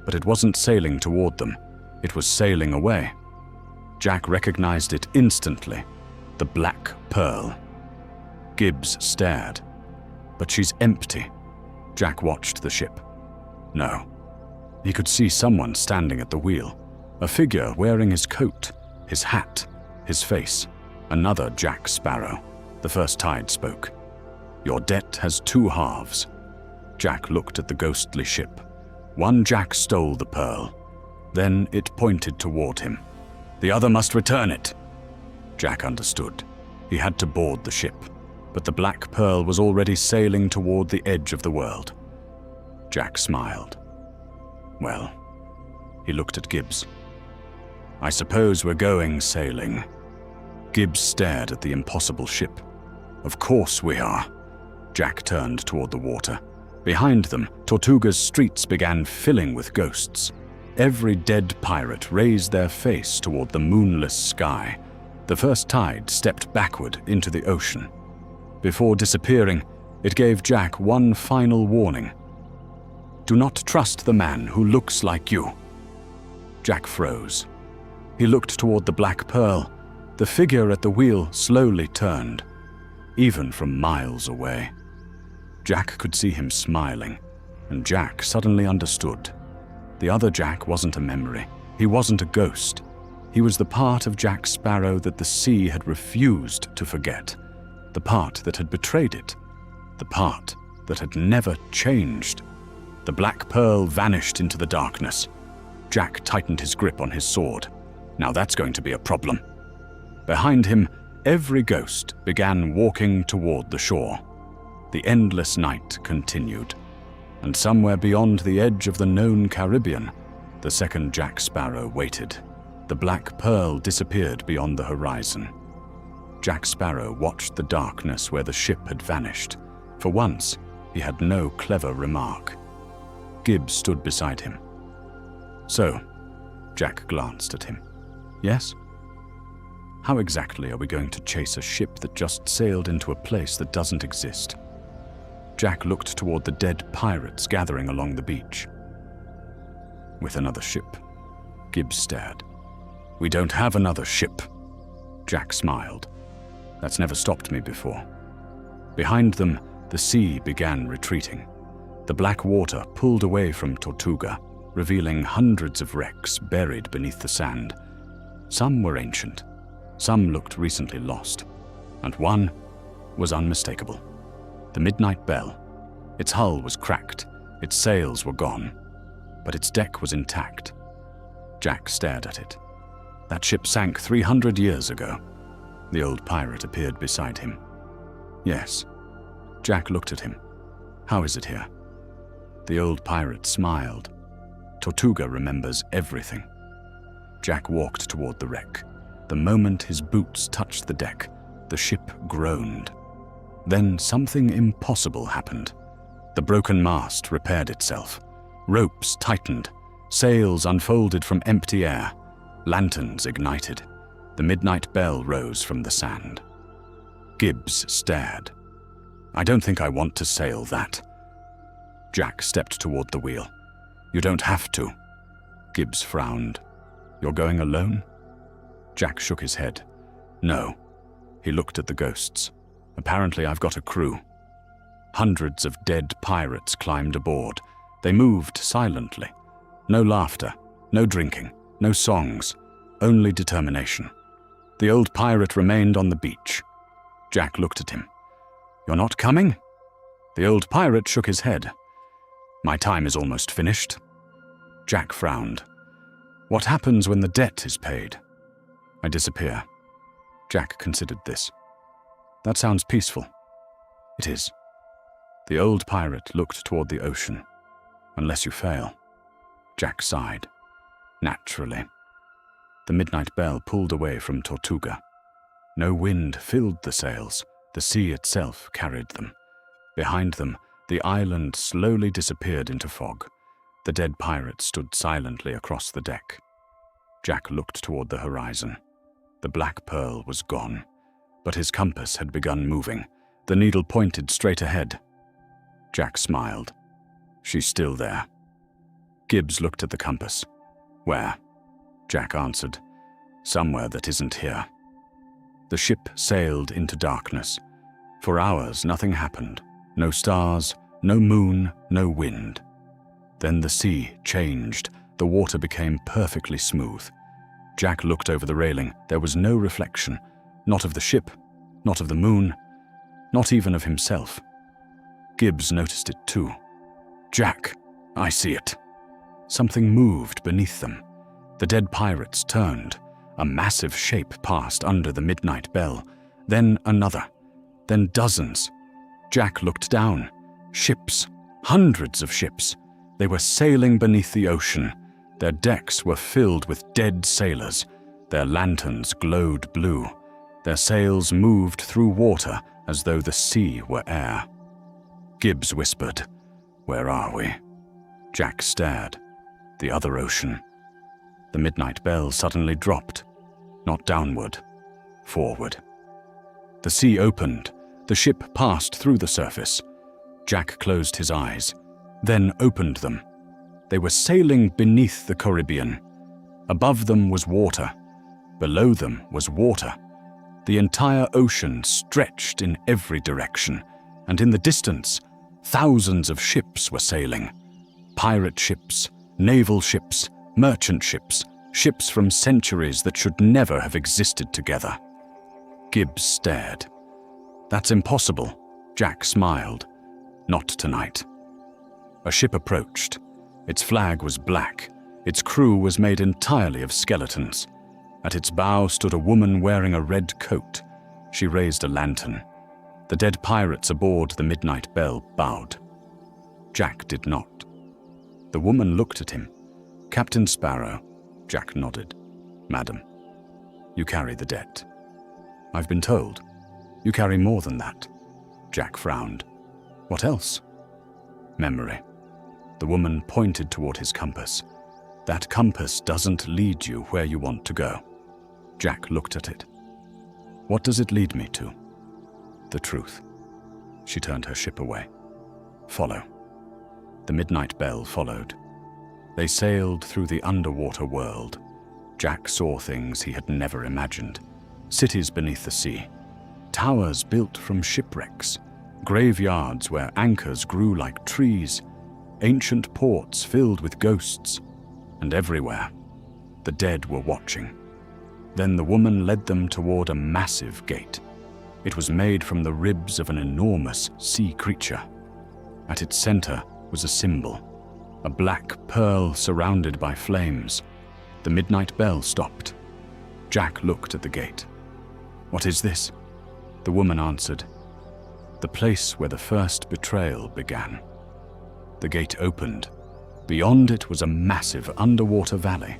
but it wasn't sailing toward them. It was sailing away. Jack recognized it instantly. The Black Pearl. Gibbs stared. "But she's empty." Jack watched the ship. No. He could see someone standing at the wheel. A figure wearing his coat, his hat, his face. Another Jack Sparrow. The first tide spoke. "Your debt has two halves." Jack looked at the ghostly ship. One Jack stole the pearl. Then it pointed toward him. "The other must return it." Jack understood. He had to board the ship, but the Black Pearl was already sailing toward the edge of the world. Jack smiled. "Well," he looked at Gibbs. "I suppose we're going sailing." Gibbs stared at the impossible ship. Of course we are. Jack turned toward the water. Behind them, Tortuga's streets began filling with ghosts. Every dead pirate raised their face toward the moonless sky. The first tide stepped backward into the ocean. Before disappearing, it gave Jack one final warning. Do not trust the man who looks like you. Jack froze. He looked toward the Black Pearl. The figure at the wheel slowly turned, even from miles away. Jack could see him smiling, and Jack suddenly understood. The other Jack wasn't a memory. He wasn't a ghost. He was the part of Jack Sparrow that the sea had refused to forget, the part that had betrayed it, the part that had never changed. The Black Pearl vanished into the darkness. Jack tightened his grip on his sword. Now that's going to be a problem. Behind him, every ghost began walking toward the shore. The endless night continued, and somewhere beyond the edge of the known Caribbean, the second Jack Sparrow waited. The Black Pearl disappeared beyond the horizon. Jack Sparrow watched the darkness where the ship had vanished. For once, he had no clever remark. Gibbs stood beside him. So, Jack glanced at him. Yes? How exactly are we going to chase a ship that just sailed into a place that doesn't exist? Jack looked toward the dead pirates gathering along the beach. With another ship, Gibbs stared. We don't have another ship. Jack smiled. That's never stopped me before. Behind them, the sea began retreating. The black water pulled away from Tortuga, revealing hundreds of wrecks buried beneath the sand. Some were ancient, some looked recently lost, and one was unmistakable. The Midnight Bell. Its hull was cracked, its sails were gone, but its deck was intact. Jack stared at it. That ship sank 300 years ago. The old pirate appeared beside him. Yes. Jack looked at him. How is it here? The old pirate smiled. Tortuga remembers everything. Jack walked toward the wreck. The moment his boots touched the deck, the ship groaned. Then something impossible happened. The broken mast repaired itself. Ropes tightened. Sails unfolded from empty air. Lanterns ignited. The midnight bell rose from the sand. Gibbs stared. I don't think I want to sail that. Jack stepped toward the wheel. You don't have to. Gibbs frowned. You're going alone? Jack shook his head. No. He looked at the ghosts. Apparently I've got a crew. Hundreds of dead pirates climbed aboard. They moved silently. No laughter, no drinking, no songs, only determination. The old pirate remained on the beach. Jack looked at him. You're not coming? The old pirate shook his head. My time is almost finished. Jack frowned. What happens when the debt is paid? I disappear. Jack considered this. That sounds peaceful. It is. The old pirate looked toward the ocean. Unless you fail. Jack sighed. Naturally. The midnight bell pulled away from Tortuga. No wind filled the sails. The sea itself carried them. Behind them, the island slowly disappeared into fog. The dead pirate stood silently across the deck. Jack looked toward the horizon. The Black Pearl was gone, but his compass had begun moving. The needle pointed straight ahead. Jack smiled. She's still there. Gibbs looked at the compass. Where? Jack answered. Somewhere that isn't here. The ship sailed into darkness. For hours, nothing happened. No stars, no moon, no wind. Then the sea changed. The water became perfectly smooth. Jack looked over the railing. There was no reflection. Not of the ship, not of the moon, not even of himself. Gibbs noticed it too. Jack, I see it. Something moved beneath them. The dead pirates turned. A massive shape passed under the midnight bell. Then another. Then dozens. Jack looked down. Ships. Hundreds of ships. They were sailing beneath the ocean. Their decks were filled with dead sailors. Their lanterns glowed blue. Their sails moved through water as though the sea were air. Gibbs whispered, "Where are we?" Jack stared. The other ocean. The midnight bell suddenly dropped, not downward, forward. The sea opened. The ship passed through the surface. Jack closed his eyes, then opened them. They were sailing beneath the Caribbean. Above them was water. Below them was water. The entire ocean stretched in every direction, and in the distance, thousands of ships were sailing. Pirate ships, naval ships, merchant ships, ships from centuries that should never have existed together. Gibbs stared. "That's impossible," Jack smiled. "Not tonight." A ship approached. Its flag was black. Its crew was made entirely of skeletons. At its bow stood a woman wearing a red coat. She raised a lantern. The dead pirates aboard the Midnight Bell bowed. Jack did not. The woman looked at him. "Captain Sparrow." Jack nodded. "Madam, you carry the debt." "I've been told. You carry more than that." Jack frowned. "What else?" "Memory." The woman pointed toward his compass. "That compass doesn't lead you where you want to go." Jack looked at it. "What does it lead me to?" "The truth." She turned her ship away. "Follow." The Midnight Bell followed. They sailed through the underwater world. Jack saw things he had never imagined. Cities beneath the sea. Towers built from shipwrecks. Graveyards where anchors grew like trees. Ancient ports filled with ghosts. And everywhere, the dead were watching. Then the woman led them toward a massive gate. It was made from the ribs of an enormous sea creature. At its center was a symbol, a black pearl surrounded by flames. The Midnight Bell stopped. Jack looked at the gate. "What is this?" The woman answered, "The place where the first betrayal began." The gate opened. Beyond it was a massive underwater valley.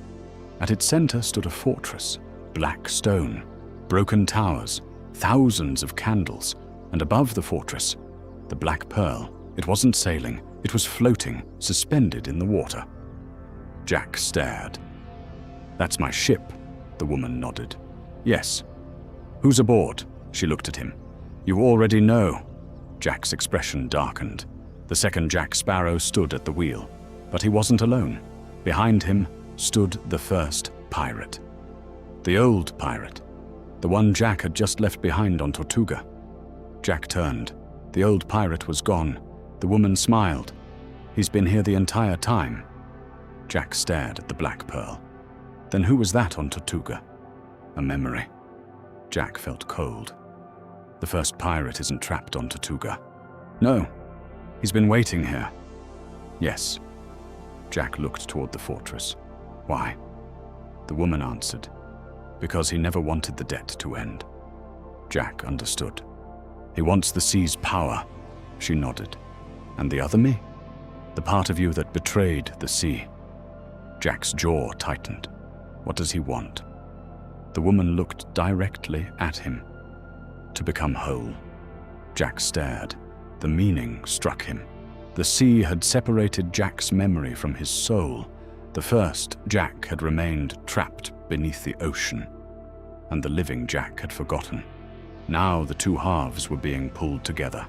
At its center stood a fortress, black stone, broken towers, thousands of candles, and above the fortress, the Black Pearl. It wasn't sailing, it was floating, suspended in the water. Jack stared. "That's my ship," the woman nodded. "Yes." "Who's aboard?" She looked at him. "You already know." Jack's expression darkened. The second Jack Sparrow stood at the wheel. But he wasn't alone. Behind him stood the first pirate. The old pirate. The one Jack had just left behind on Tortuga. Jack turned. The old pirate was gone. The woman smiled. "He's been here the entire time." Jack stared at the Black Pearl. "Then who was that on Tortuga?" "A memory." Jack felt cold. "The first pirate isn't trapped on Tortuga." "No. He's been waiting here." "Yes." Jack looked toward the fortress. "Why?" The woman answered, "Because he never wanted the debt to end." Jack understood. "He wants the sea's power." She nodded. "And the other me? The part of you that betrayed the sea." Jack's jaw tightened. "What does he want?" The woman looked directly at him. "To become whole." Jack stared. The meaning struck him. The sea had separated Jack's memory from his soul. The first Jack had remained trapped beneath the ocean, and the living Jack had forgotten. Now the two halves were being pulled together.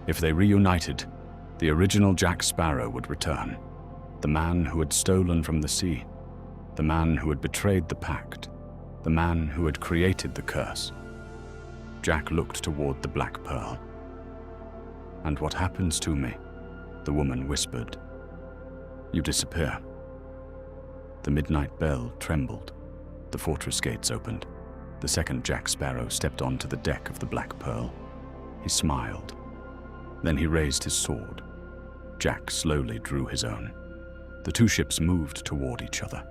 If they reunited, the original Jack Sparrow would return. The man who had stolen from the sea. The man who had betrayed the pact. The man who had created the curse. Jack looked toward the Black Pearl. "And what happens to me?" the woman whispered. "You disappear." The Midnight Bell trembled. The fortress gates opened. The second Jack Sparrow stepped onto the deck of the Black Pearl. He smiled. Then he raised his sword. Jack slowly drew his own. The two ships moved toward each other.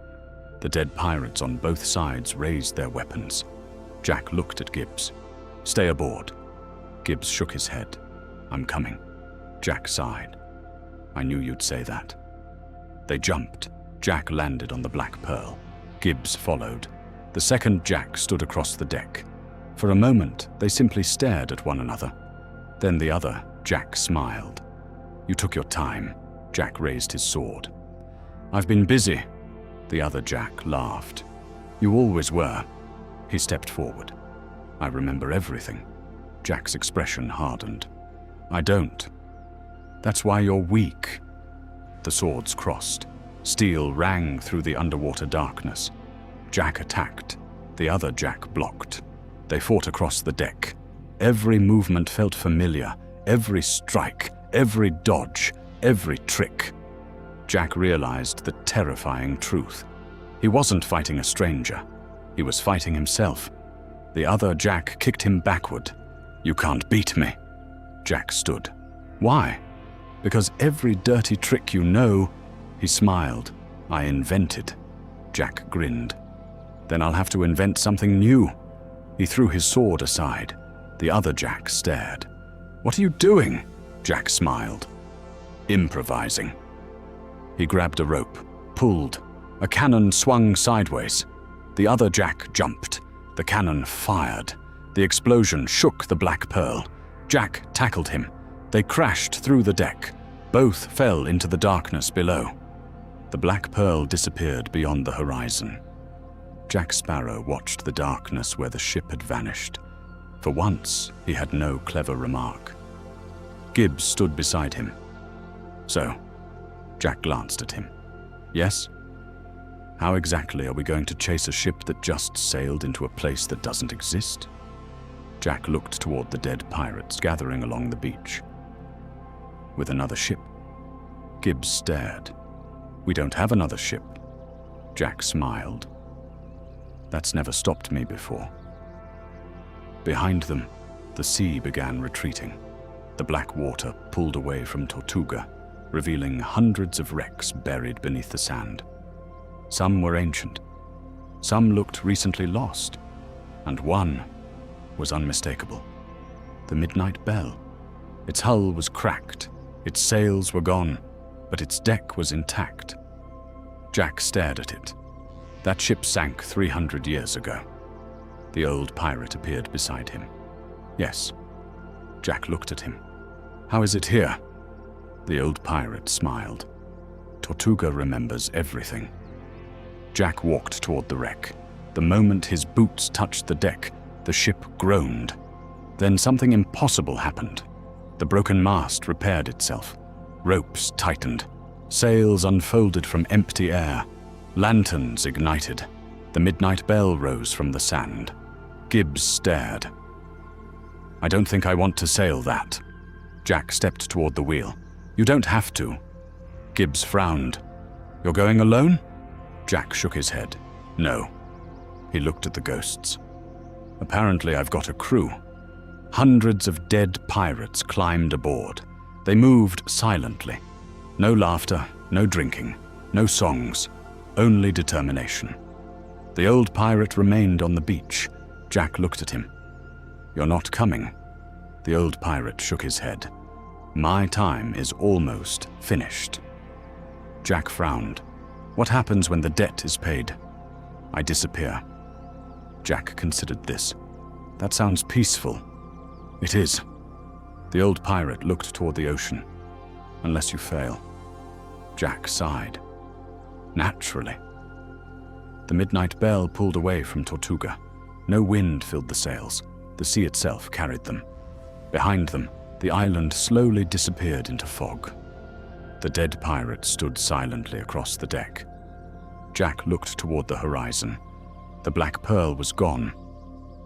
The dead pirates on both sides raised their weapons. Jack looked at Gibbs. "Stay aboard." Gibbs shook his head. "I'm coming." Jack sighed. "I knew you'd say that." They jumped. Jack landed on the Black Pearl. Gibbs followed. The second Jack stood across the deck. For a moment, they simply stared at one another. Then the other, Jack, smiled. "You took your time." Jack raised his sword. "I've been busy." The other Jack laughed. "You always were." He stepped forward. "I remember everything." Jack's expression hardened. "I don't." "That's why you're weak." The swords crossed. Steel rang through the underwater darkness. Jack attacked. The other Jack blocked. They fought across the deck. Every movement felt familiar. Every strike, every dodge, every trick. Jack realized the terrifying truth. He wasn't fighting a stranger. He was fighting himself. The other Jack kicked him backward. "You can't beat me." Jack stood. "Why?" "Because every dirty trick you know," he smiled, "I invented." Jack grinned. "Then I'll have to invent something new." He threw his sword aside. The other Jack stared. "What are you doing?" Jack smiled. "Improvising." He grabbed a rope, pulled. A cannon swung sideways. The other Jack jumped. The cannon fired. The explosion shook the Black Pearl. Jack tackled him. They crashed through the deck. Both fell into the darkness below. The Black Pearl disappeared beyond the horizon. Jack Sparrow watched the darkness where the ship had vanished. For once, he had no clever remark. Gibbs stood beside him. "So," Jack glanced at him. "Yes? How exactly are we going to chase a ship that just sailed into a place that doesn't exist?" Jack looked toward the dead pirates gathering along the beach. "With another ship?" Gibbs stared. "We don't have another ship." Jack smiled. "That's never stopped me before." Behind them, the sea began retreating. The black water pulled away from Tortuga, revealing hundreds of wrecks buried beneath the sand. Some were ancient. Some looked recently lost. And one was unmistakable. The Midnight Bell. Its hull was cracked. Its sails were gone, but its deck was intact. Jack stared at it. That ship sank 300 years ago. The old pirate appeared beside him. "Yes." Jack looked at him. "How is it here?" The old pirate smiled. "Tortuga remembers everything." Jack walked toward the wreck. The moment his boots touched the deck, the ship groaned. Then something impossible happened. The broken mast repaired itself. Ropes tightened. Sails unfolded from empty air. Lanterns ignited. The Midnight Bell rose from the sand. Gibbs stared. "I don't think I want to sail that." Jack stepped toward the wheel. "You don't have to." Gibbs frowned. "You're going alone?" Jack shook his head. "No." He looked at the ghosts. "Apparently I've got a crew." Hundreds of dead pirates climbed aboard. They moved silently. No laughter, no drinking, no songs, only determination. The old pirate remained on the beach. Jack looked at him. "You're not coming." The old pirate shook his head. "My time is almost finished." Jack frowned. "What happens when the debt is paid?" "I disappear." Jack considered this. "That sounds peaceful." "It is." The old pirate looked toward the ocean. "Unless you fail." Jack sighed. "Naturally." The Midnight Bell pulled away from Tortuga. No wind filled the sails. The sea itself carried them. Behind them, the island slowly disappeared into fog. The dead pirate stood silently across the deck. Jack looked toward the horizon. The Black Pearl was gone,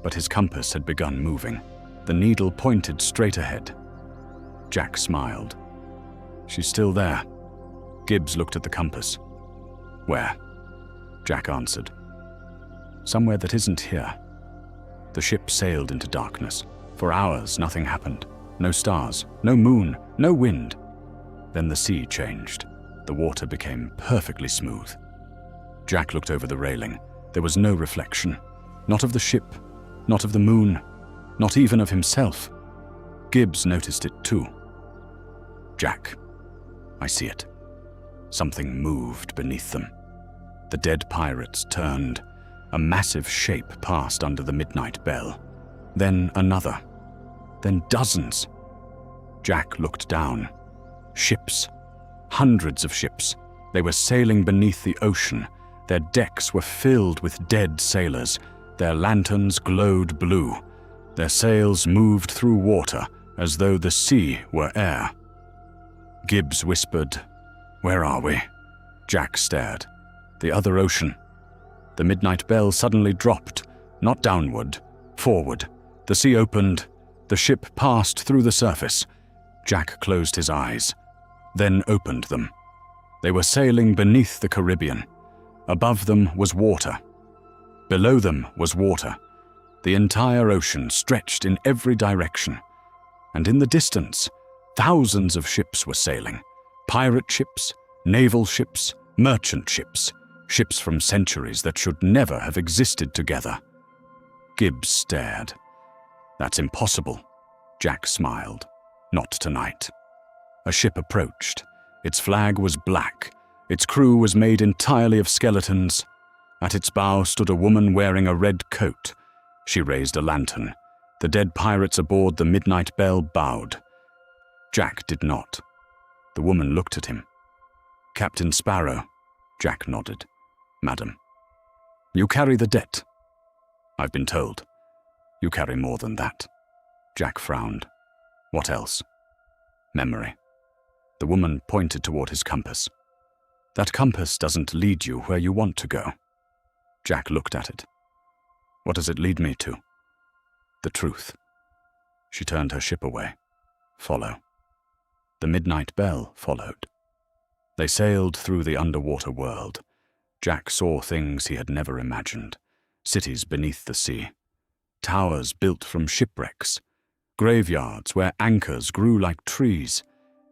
but his compass had begun moving. The needle pointed straight ahead. Jack smiled. "She's still there." Gibbs looked at the compass. "Where?" Jack answered. "Somewhere that isn't here." The ship sailed into darkness. For hours, nothing happened. No stars, no moon, no wind. Then the sea changed. The water became perfectly smooth. Jack looked over the railing. There was no reflection. Not of the ship, not of the moon, not even of himself. Gibbs noticed it too. "Jack, I see it." Something moved beneath them. The dead pirates turned. A massive shape passed under the Midnight Bell. then another, then dozens. Jack looked down. Ships. Hundreds of ships. They were sailing beneath the ocean. Their decks were filled with dead sailors. Their lanterns glowed blue. Their sails moved through water as though the sea were air. Gibbs whispered, "Where are we?" Jack stared. The other ocean. The midnight bell suddenly dropped, not downward, forward. The sea opened. The ship passed through the surface. Jack closed his eyes, then opened them. They were sailing beneath the Caribbean. Above them was water. Below them was water. The entire ocean stretched in every direction. And in the distance, thousands of ships were sailing. Pirate ships, naval ships, merchant ships, ships from centuries that should never have existed together. Gibbs stared. "That's impossible." Jack smiled. "Not tonight." A ship approached. Its flag was black. Its crew was made entirely of skeletons. At its bow stood a woman wearing a red coat. She raised a lantern. The dead pirates aboard the Midnight Bell bowed. Jack did not. The woman looked at him. "Captain Sparrow." Jack nodded. "Madam." "You carry the debt." "I've been told." "You carry more than that." Jack frowned. "What else?" "Memory." The woman pointed toward his compass. "That compass doesn't lead you where you want to go." Jack looked at it. "What does it lead me to?" "The truth." She turned her ship away. "Follow." The Midnight Bell followed. They sailed through the underwater world. Jack saw things he had never imagined. Cities beneath the sea. Towers built from shipwrecks. Graveyards where anchors grew like trees.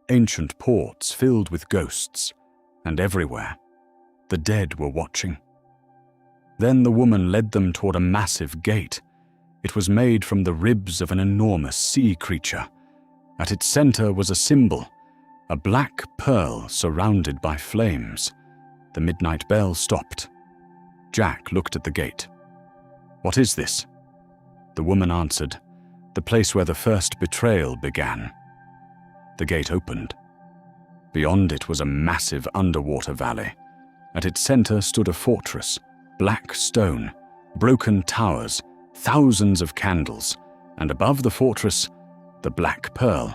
Ancient ports filled with ghosts. And everywhere, the dead were watching. Then the woman led them toward a massive gate. It was made from the ribs of an enormous sea creature. At its center was a symbol, a black pearl surrounded by flames. The Midnight Bell stopped. Jack looked at the gate. "What is this?" The woman answered, "The place where the first betrayal began." The gate opened. Beyond it was a massive underwater valley. At its center stood a fortress, black stone, broken towers, thousands of candles, and above the fortress, the black pearl.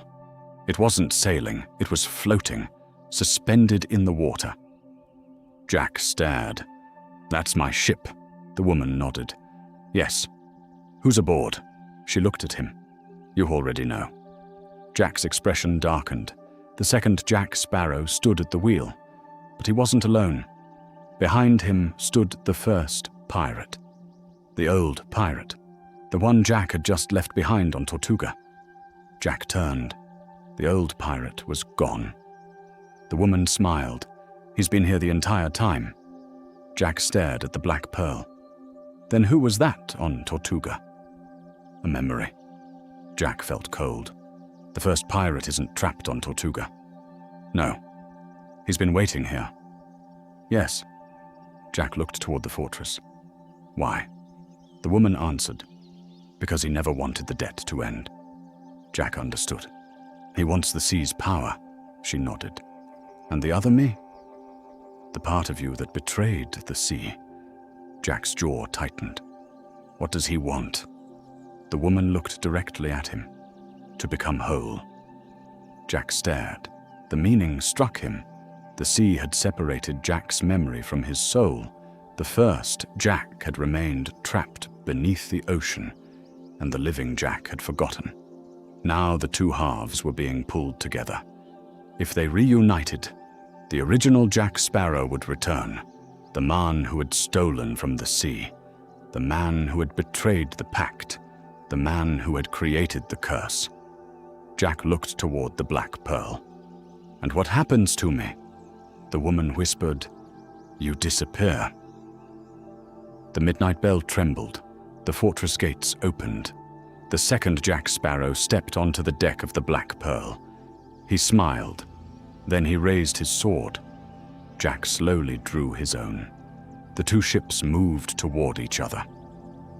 It wasn't sailing, it was floating, suspended in the water. Jack stared. "That's my ship," the woman nodded. "Yes." "Who's aboard?" She looked at him. "You already know." Jack's expression darkened. The second Jack Sparrow stood at the wheel, but he wasn't alone. Behind him stood the first pirate. The old pirate. The one Jack had just left behind on Tortuga. Jack turned. The old pirate was gone. The woman smiled. "He's been here the entire time." Jack stared at the black pearl. "Then who was that on Tortuga?" "A memory." Jack felt cold. The first pirate isn't trapped on Tortuga. "No. He's been waiting here." "Yes." Jack looked toward the fortress. "Why?" The woman answered, "Because he never wanted the debt to end." Jack understood. "He wants the sea's power," she nodded. "And the other me?" "The part of you that betrayed the sea." Jack's jaw tightened. "What does he want?" The woman looked directly at him. "To become whole." Jack stared. The meaning struck him. The sea had separated Jack's memory from his soul. The first Jack had remained trapped beneath the ocean, and the living Jack had forgotten. Now the two halves were being pulled together. If they reunited, the original Jack Sparrow would return, the man who had stolen from the sea, the man who had betrayed the pact, the man who had created the curse. Jack looked toward the black pearl. "And what happens to me?" The woman whispered, "You disappear." The Midnight Bell trembled. The fortress gates opened. The second Jack Sparrow stepped onto the deck of the Black Pearl. He smiled. Then he raised his sword. Jack slowly drew his own. The two ships moved toward each other.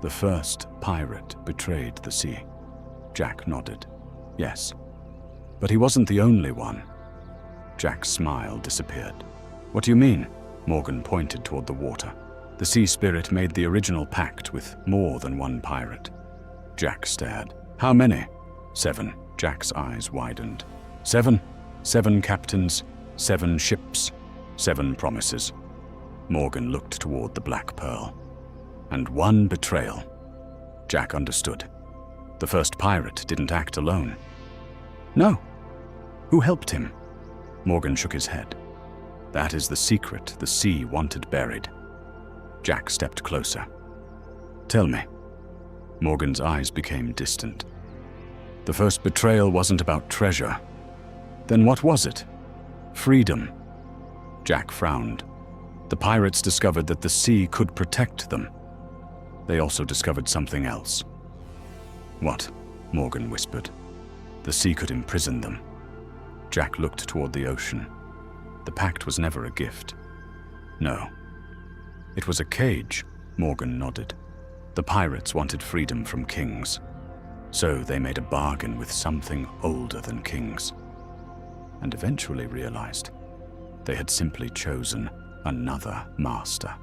The first pirate betrayed the sea. Jack nodded. Yes. But he wasn't the only one. Jack's smile disappeared. What do you mean? Morgan pointed toward the water. The sea spirit made the original pact with more than one pirate. Jack stared. How many? 7. Jack's eyes widened. 7? 7 captains, 7 ships, 7 promises. Morgan looked toward the Black Pearl. And 1 betrayal. Jack understood. The first pirate didn't act alone. No. Who helped him? Morgan shook his head. That is the secret the sea wanted buried. Jack stepped closer. Tell me. Morgan's eyes became distant. The first betrayal wasn't about treasure. Then what was it? Freedom. Jack frowned. The pirates discovered that the sea could protect them. They also discovered something else. What? Morgan whispered. The sea could imprison them. Jack looked toward the ocean. The pact was never a gift. No. It was a cage, Morgan nodded. The pirates wanted freedom from kings. So they made a bargain with something older than kings. And eventually realized they had simply chosen another master.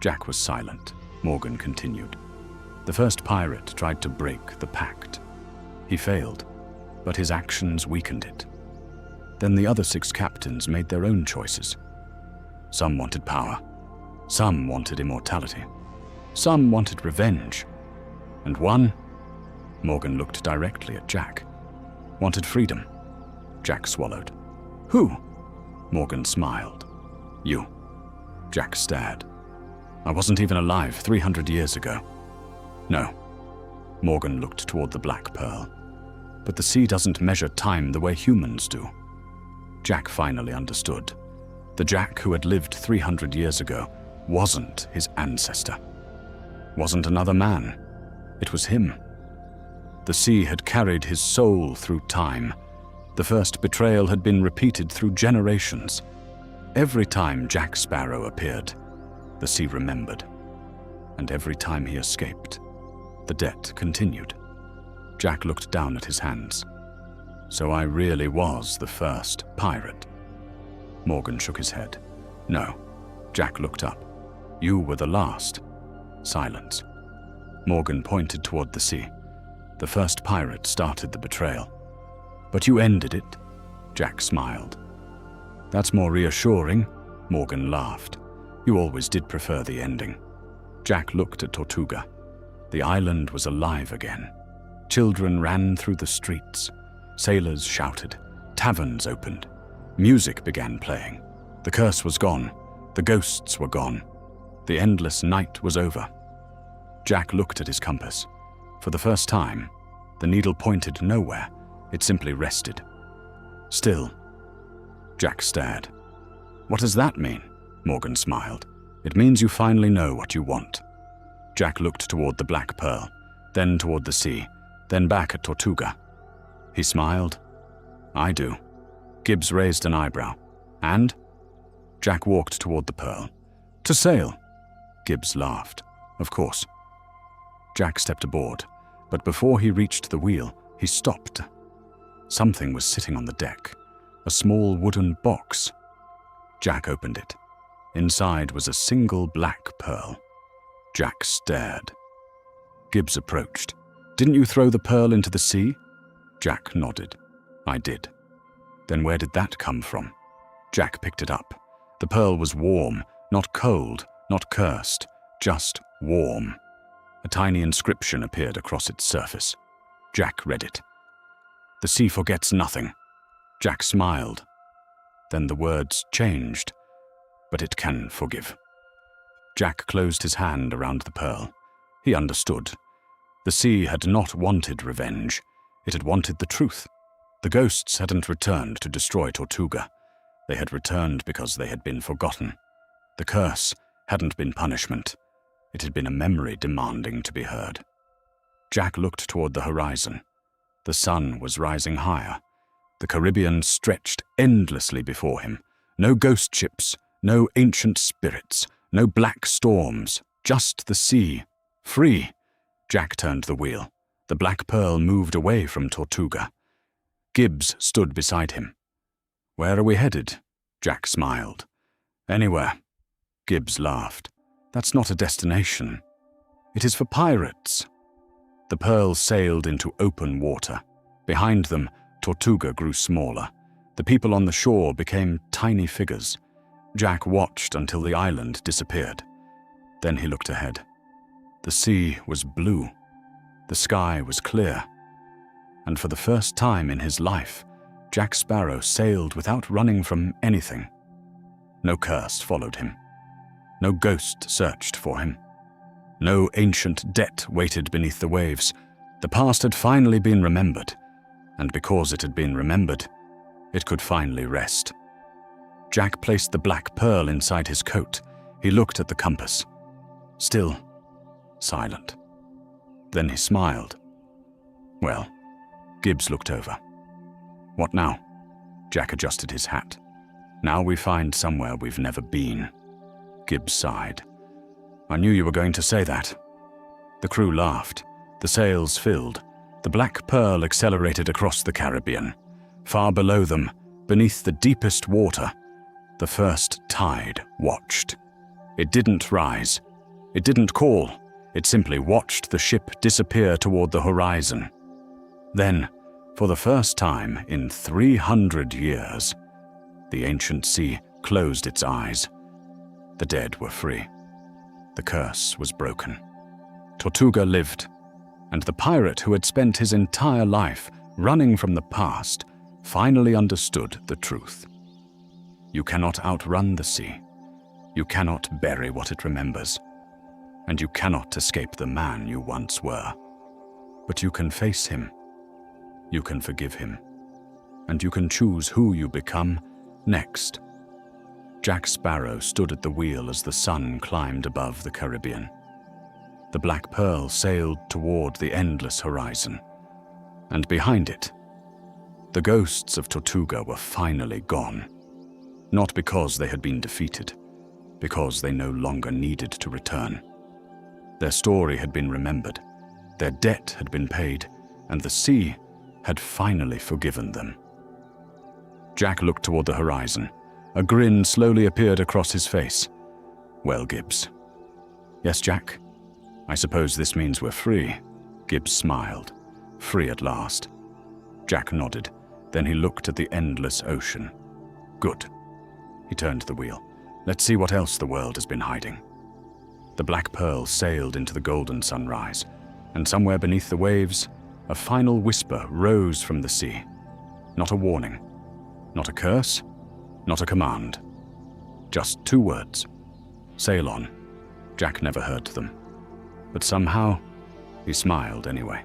Jack was silent. Morgan continued. The first pirate tried to break the pact. He failed, but his actions weakened it. Then the other 6 captains made their own choices. Some wanted power. Some wanted immortality. Some wanted revenge. And one, Morgan looked directly at Jack, wanted freedom. Jack swallowed. Who? Morgan smiled. You. Jack stared. I wasn't even alive 300 years ago. No. Morgan looked toward the Black Pearl. But the sea doesn't measure time the way humans do. Jack finally understood. The Jack who had lived 300 years ago wasn't his ancestor. Wasn't another man. It was him. The sea had carried his soul through time. The first betrayal had been repeated through generations. Every time Jack Sparrow appeared, the sea remembered. And every time he escaped, the debt continued. Jack looked down at his hands. So I really was the first pirate. Morgan shook his head. No. Jack looked up. You were the last. Silence. Morgan pointed toward the sea. The first pirate started the betrayal. But you ended it. Jack smiled. That's more reassuring. Morgan laughed. You always did prefer the ending. Jack looked at Tortuga. The island was alive again. Children ran through the streets. Sailors shouted. Taverns opened. Music began playing. The curse was gone. The ghosts were gone. The endless night was over. Jack looked at his compass. For the first time, the needle pointed nowhere. It simply rested. Still. Jack stared. What does that mean? Morgan smiled. It means you finally know what you want. Jack looked toward the Black Pearl, then toward the sea, then back at Tortuga. He smiled. I do. Gibbs raised an eyebrow. And? Jack walked toward the pearl. To sail. Gibbs laughed. Of course. Jack stepped aboard, but before he reached the wheel, he stopped. Something was sitting on the deck. A small wooden box. Jack opened it. Inside was a single black pearl. Jack stared. Gibbs approached. Didn't you throw the pearl into the sea? Jack nodded. I did. Then where did that come from? Jack picked it up. The pearl was warm, not cold, not cursed, just warm. A tiny inscription appeared across its surface. Jack read it. The sea forgets nothing. Jack smiled. Then the words changed. But it can forgive. Jack closed his hand around the pearl. He understood. The sea had not wanted revenge. It had wanted the truth. The ghosts hadn't returned to destroy Tortuga. They had returned because they had been forgotten. The curse hadn't been punishment. It had been a memory demanding to be heard. Jack looked toward the horizon. The sun was rising higher. The Caribbean stretched endlessly before him. No ghost ships, no ancient spirits, no black storms, just the sea, Free! Jack turned the wheel. The black pearl moved away from Tortuga. Gibbs stood beside him. "Where are we headed?" Jack smiled. "Anywhere." Gibbs laughed. "That's not a destination. It is for pirates." The pearl sailed into open water. Behind them, Tortuga grew smaller. The people on the shore became tiny figures. Jack watched until the island disappeared. Then he looked ahead. The sea was blue. The sky was clear. And for the first time in his life, Jack Sparrow sailed without running from anything. No curse followed him. No ghost searched for him. No ancient debt waited beneath the waves. The past had finally been remembered, and because it had been remembered, it could finally rest. Jack placed the black pearl inside his coat. He looked at the compass. Still silent. Then he smiled. "Well," Gibbs looked over. "What now?" Jack adjusted his hat. "Now we find somewhere we've never been." Gibbs sighed. "I knew you were going to say that." The crew laughed. The sails filled. The black pearl accelerated across the Caribbean. Far below them, beneath the deepest water, the first tide watched. It didn't rise. It didn't call. It simply watched the ship disappear toward the horizon. Then, for the first time in 300 years, the ancient sea closed its eyes. The dead were free. The curse was broken. Tortuga lived, and the pirate who had spent his entire life running from the past finally understood the truth. You cannot outrun the sea. You cannot bury what it remembers. And you cannot escape the man you once were. But you can face him. You can forgive him. And you can choose who you become next. Jack Sparrow stood at the wheel as the sun climbed above the Caribbean. The black pearl sailed toward the endless horizon. And behind it, the ghosts of Tortuga were finally gone. Not because they had been defeated, because they no longer needed to return. Their story had been remembered, their debt had been paid, and the sea had finally forgiven them. Jack looked toward the horizon. A grin slowly appeared across his face. "Well, Gibbs." "Yes, Jack? I suppose this means we're free." Gibbs smiled. "Free at last." Jack nodded. Then he looked at the endless ocean. "Good." He turned the wheel. "Let's see what else the world has been hiding." The black pearl sailed into the golden sunrise, and somewhere beneath the waves, a final whisper rose from the sea. Not a warning, not a curse, not a command. Just two words. Sail on. Jack never heard them. But somehow, he smiled anyway.